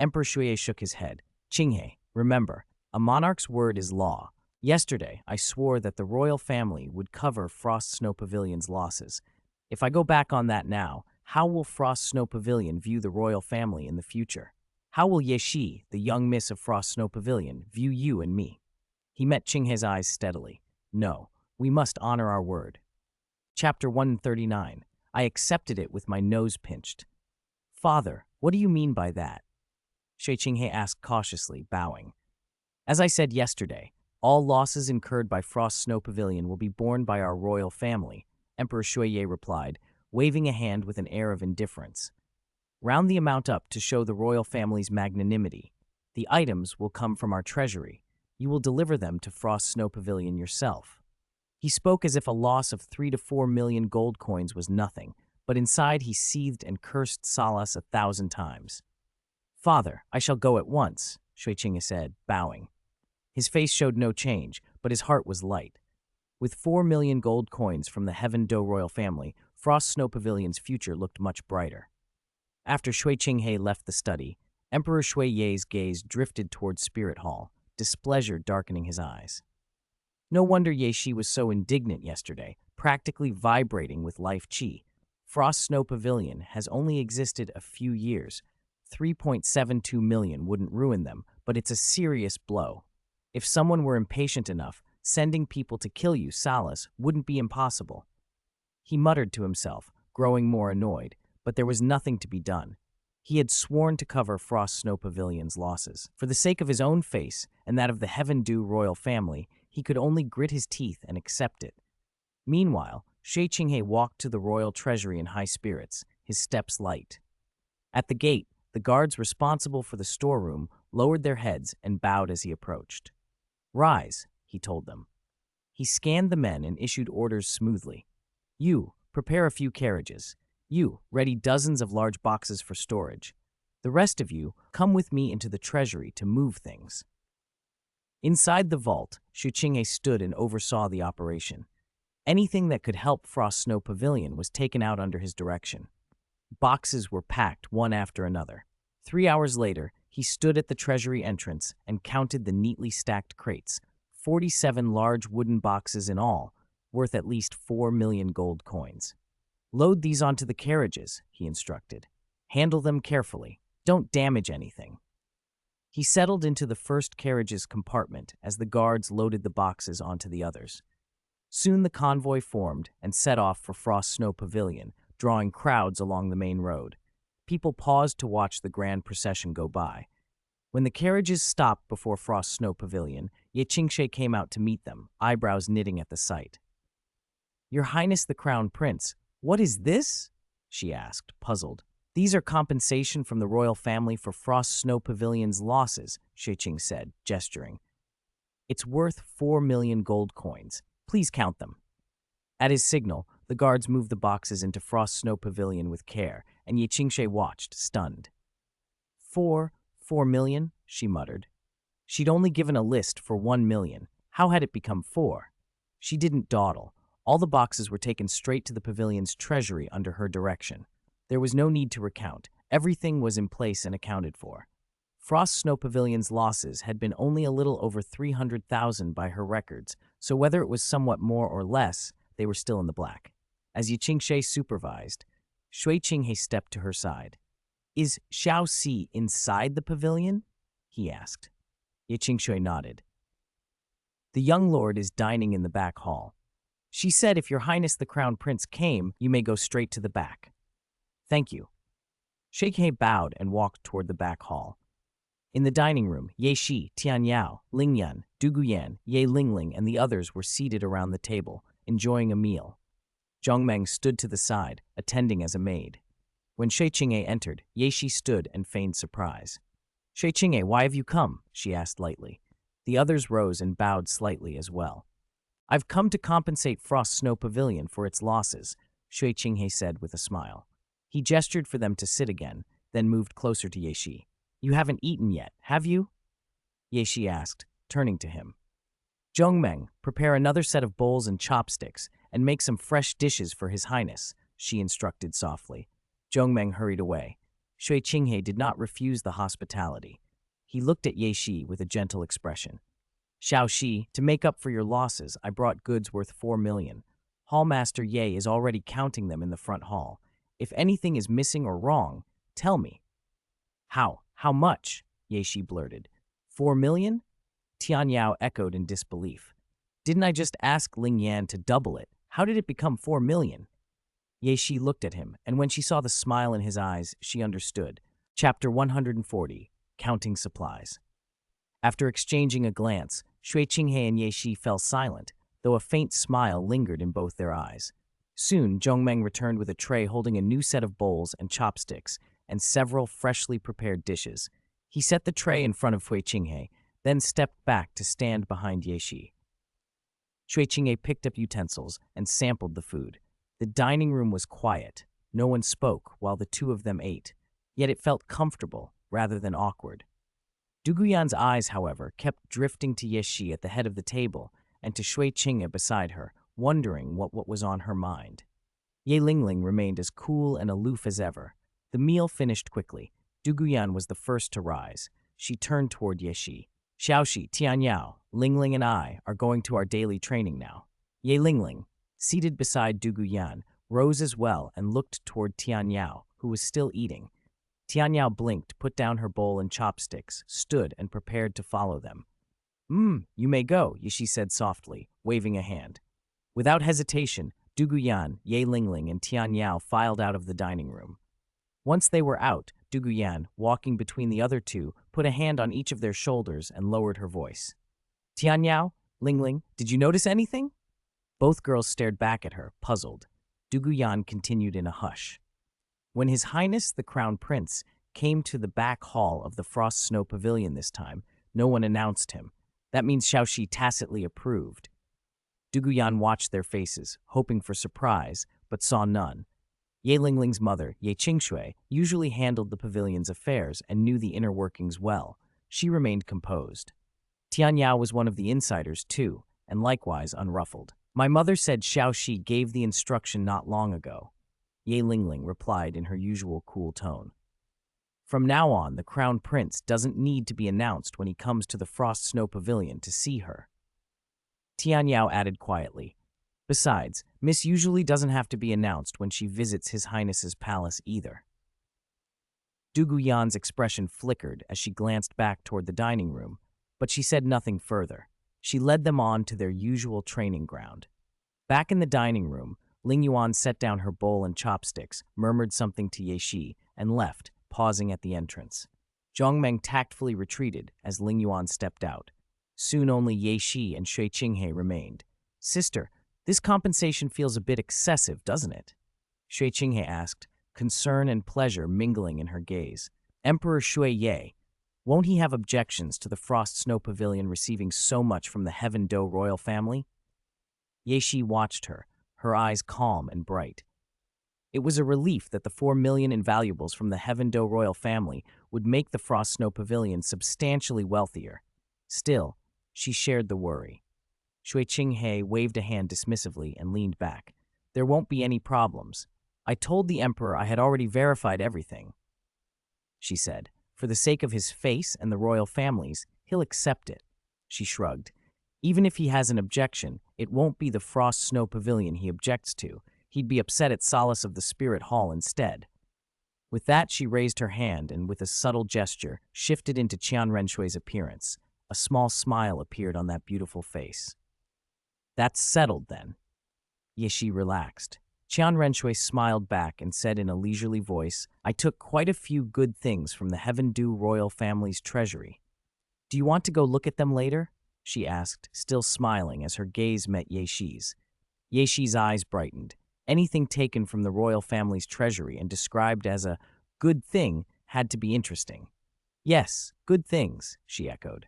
Emperor Shuye shook his head. Qinghe, remember, a monarch's word is law. Yesterday, I swore that the royal family would cover Frost Snow Pavilion's losses. If I go back on that now, how will Frost Snow Pavilion view the royal family in the future? How will Yeshi, the young miss of Frost Snow Pavilion, view you and me? He met Qinghe's eyes steadily. No, we must honor our word. Chapter 139. I accepted it with my nose pinched. Father, what do you mean by that? Shi Qinghe asked cautiously, bowing. As I said yesterday, all losses incurred by Frost Snow Pavilion will be borne by our royal family, Emperor Shuye replied, waving a hand with an air of indifference. Round the amount up to show the royal family's magnanimity. The items will come from our treasury. You will deliver them to Frost Snow Pavilion yourself. He spoke as if a loss of 3 to 4 million gold coins was nothing, but inside he seethed and cursed Solace 1,000 times. Father, I shall go at once, Shui Qinghe said, bowing. His face showed no change, but his heart was light. With 4 million gold coins from the Heaven Do royal family, Frost Snow Pavilion's future looked much brighter. After Shui Qinghe left the study, Emperor Shui Ye's gaze drifted toward Spirit Hall, displeasure darkening his eyes. No wonder Ye Shi was so indignant yesterday, practically vibrating with life chi. Frost Snow Pavilion has only existed a few years. 3.72 million wouldn't ruin them, but it's a serious blow. If someone were impatient enough, sending people to kill you, Solace, wouldn't be impossible. He muttered to himself, growing more annoyed, but there was nothing to be done. He had sworn to cover Frost Snow Pavilion's losses. For the sake of his own face and that of the Heaven Do royal family, he could only grit his teeth and accept it. Meanwhile, Shi Qinghe walked to the royal treasury in high spirits, his steps light. At the gate, the guards responsible for the storeroom lowered their heads and bowed as he approached. Rise, he told them. He scanned the men and issued orders smoothly. You, prepare a few carriages. You, ready dozens of large boxes for storage. The rest of you, come with me into the treasury to move things. Inside the vault, Shu Qinghe stood and oversaw the operation. Anything that could help Frost Snow Pavilion was taken out under his direction. Boxes were packed one after another. 3 hours later, he stood at the treasury entrance and counted the neatly stacked crates, 47 large wooden boxes in all, worth at least 4 million gold coins. Load these onto the carriages, he instructed. Handle them carefully. Don't damage anything. He settled into the first carriage's compartment as the guards loaded the boxes onto the others. Soon the convoy formed and set off for Frost Snow Pavilion, drawing crowds along the main road. People paused to watch the grand procession go by. When the carriages stopped before Frost Snow Pavilion, Ye Qinghe came out to meet them, eyebrows knitting at the sight. Your Highness the Crown Prince, what is this? She asked, puzzled. These are compensation from the royal family for Frost Snow Pavilion's losses, Shi Qinghe said, gesturing. It's worth 4 million gold coins. Please count them. At his signal, the guards moved the boxes into Frost Snow Pavilion with care, and Ye Qingxue watched, stunned. 4 million, she muttered. She'd only given a list for 1 million. How had it become 4? She didn't dawdle. All the boxes were taken straight to the pavilion's treasury under her direction. There was no need to recount. Everything was in place and accounted for. Frost Snow Pavilion's losses had been only a little over 300,000 by her records, so whether it was somewhat more or less, they were still in the black. As Ye Qingxue supervised, Shui Qinghe stepped to her side. "Is Xiao Si inside the pavilion?" he asked. Ye Qingxue nodded. "The young lord is dining in the back hall. She said if your highness the crown prince came, you may go straight to the back." "Thank you." Shui Qinghe bowed and walked toward the back hall. In the dining room, Ye Shi, Tian Yao, Ling Yan, Du Guyan, Ye Lingling, and the others were seated around the table, enjoying a meal. Zhongmeng stood to the side, attending as a maid. When Shui Qinghe entered, Ye Shi stood and feigned surprise. "Shui Qinghe, why have you come?" she asked lightly. The others rose and bowed slightly as well. "I've come to compensate Frost Snow Pavilion for its losses," Shui Qinghe said with a smile. He gestured for them to sit again, then moved closer to Ye Shi. "You haven't eaten yet, have you?" Ye Shi asked, turning to him. "Zhongmeng, prepare another set of bowls and chopsticks, and make some fresh dishes for His Highness," she instructed softly. Zhongmeng hurried away. Shui Qinghe did not refuse the hospitality. He looked at Ye Shi with a gentle expression. "Xiao Shi, to make up for your losses, I brought goods worth 4 million. Hallmaster Ye is already counting them in the front hall. If anything is missing or wrong, tell me." How much?" Ye Shi blurted. 4 million? Tian Yao echoed in disbelief. "Didn't I just ask Ling Yan to double it? How did it become 4 million? Ye Shi looked at him, and when she saw the smile in his eyes, she understood. Chapter 140, Counting Supplies. After exchanging a glance, Shui Qinghe and Ye Shi fell silent, though a faint smile lingered in both their eyes. Soon, Zhongmeng returned with a tray holding a new set of bowls and chopsticks, and several freshly prepared dishes. He set the tray in front of Shui Qinghe, then stepped back to stand behind Ye Shi. Shui Qinghe picked up utensils and sampled the food. The dining room was quiet. No one spoke while the two of them ate, yet it felt comfortable rather than awkward. Du Guyan's eyes, however, kept drifting to Ye Shi at the head of the table and to Shui Qinghe beside her, wondering what was on her mind. Ye Lingling remained as cool and aloof as ever. The meal finished quickly. Du Guyan was the first to rise. She turned toward Ye Shi. "Xiaoxi, Tian Yao, Lingling and I are going to our daily training now." Ye Lingling, seated beside Du Guyan, rose as well and looked toward Tian Yao, who was still eating. Tian Yao blinked, put down her bowl and chopsticks, stood and prepared to follow them. You may go," Ye Shi said softly, waving a hand. Without hesitation, Du Guyan, Ye Lingling, and Tian Yao filed out of the dining room. Once they were out, Du Guyan, walking between the other two, put a hand on each of their shoulders and lowered her voice. "Tian Yao, Lingling, did you notice anything?" Both girls stared back at her, puzzled. Du Guyan continued in a hush. "When His Highness the Crown Prince came to the back hall of the Frost Snow Pavilion this time, no one announced him. That means Xiaoxi tacitly approved." Du Guyan watched their faces, hoping for surprise, but saw none. Ye Lingling's mother, Ye Qingxue, usually handled the pavilion's affairs and knew the inner workings well. She remained composed. Tian Yao was one of the insiders, too, and likewise unruffled. "My mother said Xiaoxi gave the instruction not long ago," Ye Lingling replied in her usual cool tone. "From now on, the Crown Prince doesn't need to be announced when he comes to the Frost Snow Pavilion to see her." Tian Yao added quietly, "Besides, Miss usually doesn't have to be announced when she visits His Highness's palace either." Du Guyan's expression flickered as she glanced back toward the dining room, but she said nothing further. She led them on to their usual training ground. Back in the dining room, Ling Yuan set down her bowl and chopsticks, murmured something to Ye Shi, and left, pausing at the entrance. Zhongmeng tactfully retreated as Ling Yuan stepped out. Soon only Ye Shi and Shui Qinghe remained. "Sister, this compensation feels a bit excessive, doesn't it?" Shui Qinghe asked, concern and pleasure mingling in her gaze. "Emperor Shui Ye, won't he have objections to the Frost Snow Pavilion receiving so much from the Heaven Do royal family?" Ye Shi watched her, her eyes calm and bright. It was a relief that the 4 million in valuables from the Heaven Do royal family would make the Frost Snow Pavilion substantially wealthier. Still, she shared the worry. Shui Qinghe waved a hand dismissively and leaned back. There won't be any problems. I told the Emperor I had already verified everything, she said. For the sake of his face and the royal families, he'll accept it. She shrugged. Even if he has an objection, it won't be the Frost Snow Pavilion he objects to. He'd be upset at Solace of the Spirit Hall instead. With that, she raised her hand and, with a subtle gesture, shifted into Qian Renshui's appearance. A small smile appeared on that beautiful face. That's settled, then. Yeshi relaxed. Qian Renshui smiled back and said in a leisurely voice, I took quite a few good things from the Heaven Do royal family's treasury. Do you want to go look at them later? She asked, still smiling as her gaze met Yeshi's. Yeshi's eyes brightened. Anything taken from the royal family's treasury and described as a good thing had to be interesting. Yes, good things, she echoed.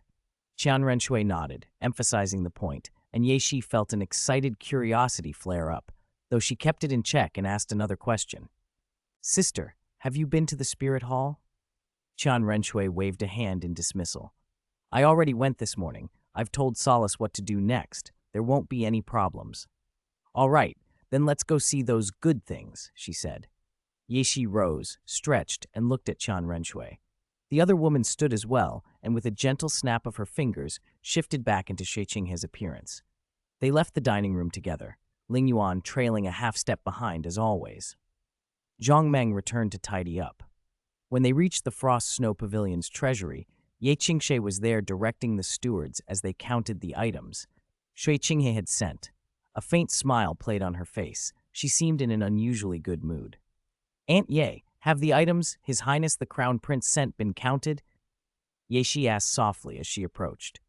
Qian Renshui nodded, emphasizing the point, and Yeshi felt an excited curiosity flare up, though she kept it in check and asked another question. Sister, have you been to the Spirit Hall? Qian Renshui waved a hand in dismissal. I already went this morning. I've told Solace what to do next. There won't be any problems. All right, then let's go see those good things, she said. Yeshi rose, stretched, and looked at Qian Renshui. The other woman stood as well, and with a gentle snap of her fingers, shifted back into Shui Qinghe's appearance. They left the dining room together, Ling Yuan trailing a half-step behind as always. Zhang Meng returned to tidy up. When they reached the Frost Snow Pavilion's treasury, Ye Qingshe was there directing the stewards as they counted the items Shui Qinghe had sent. A faint smile played on her face. She seemed in an unusually good mood. Aunt Ye, have the items His Highness the Crown Prince sent been counted? Ye Shi asked softly as she approached.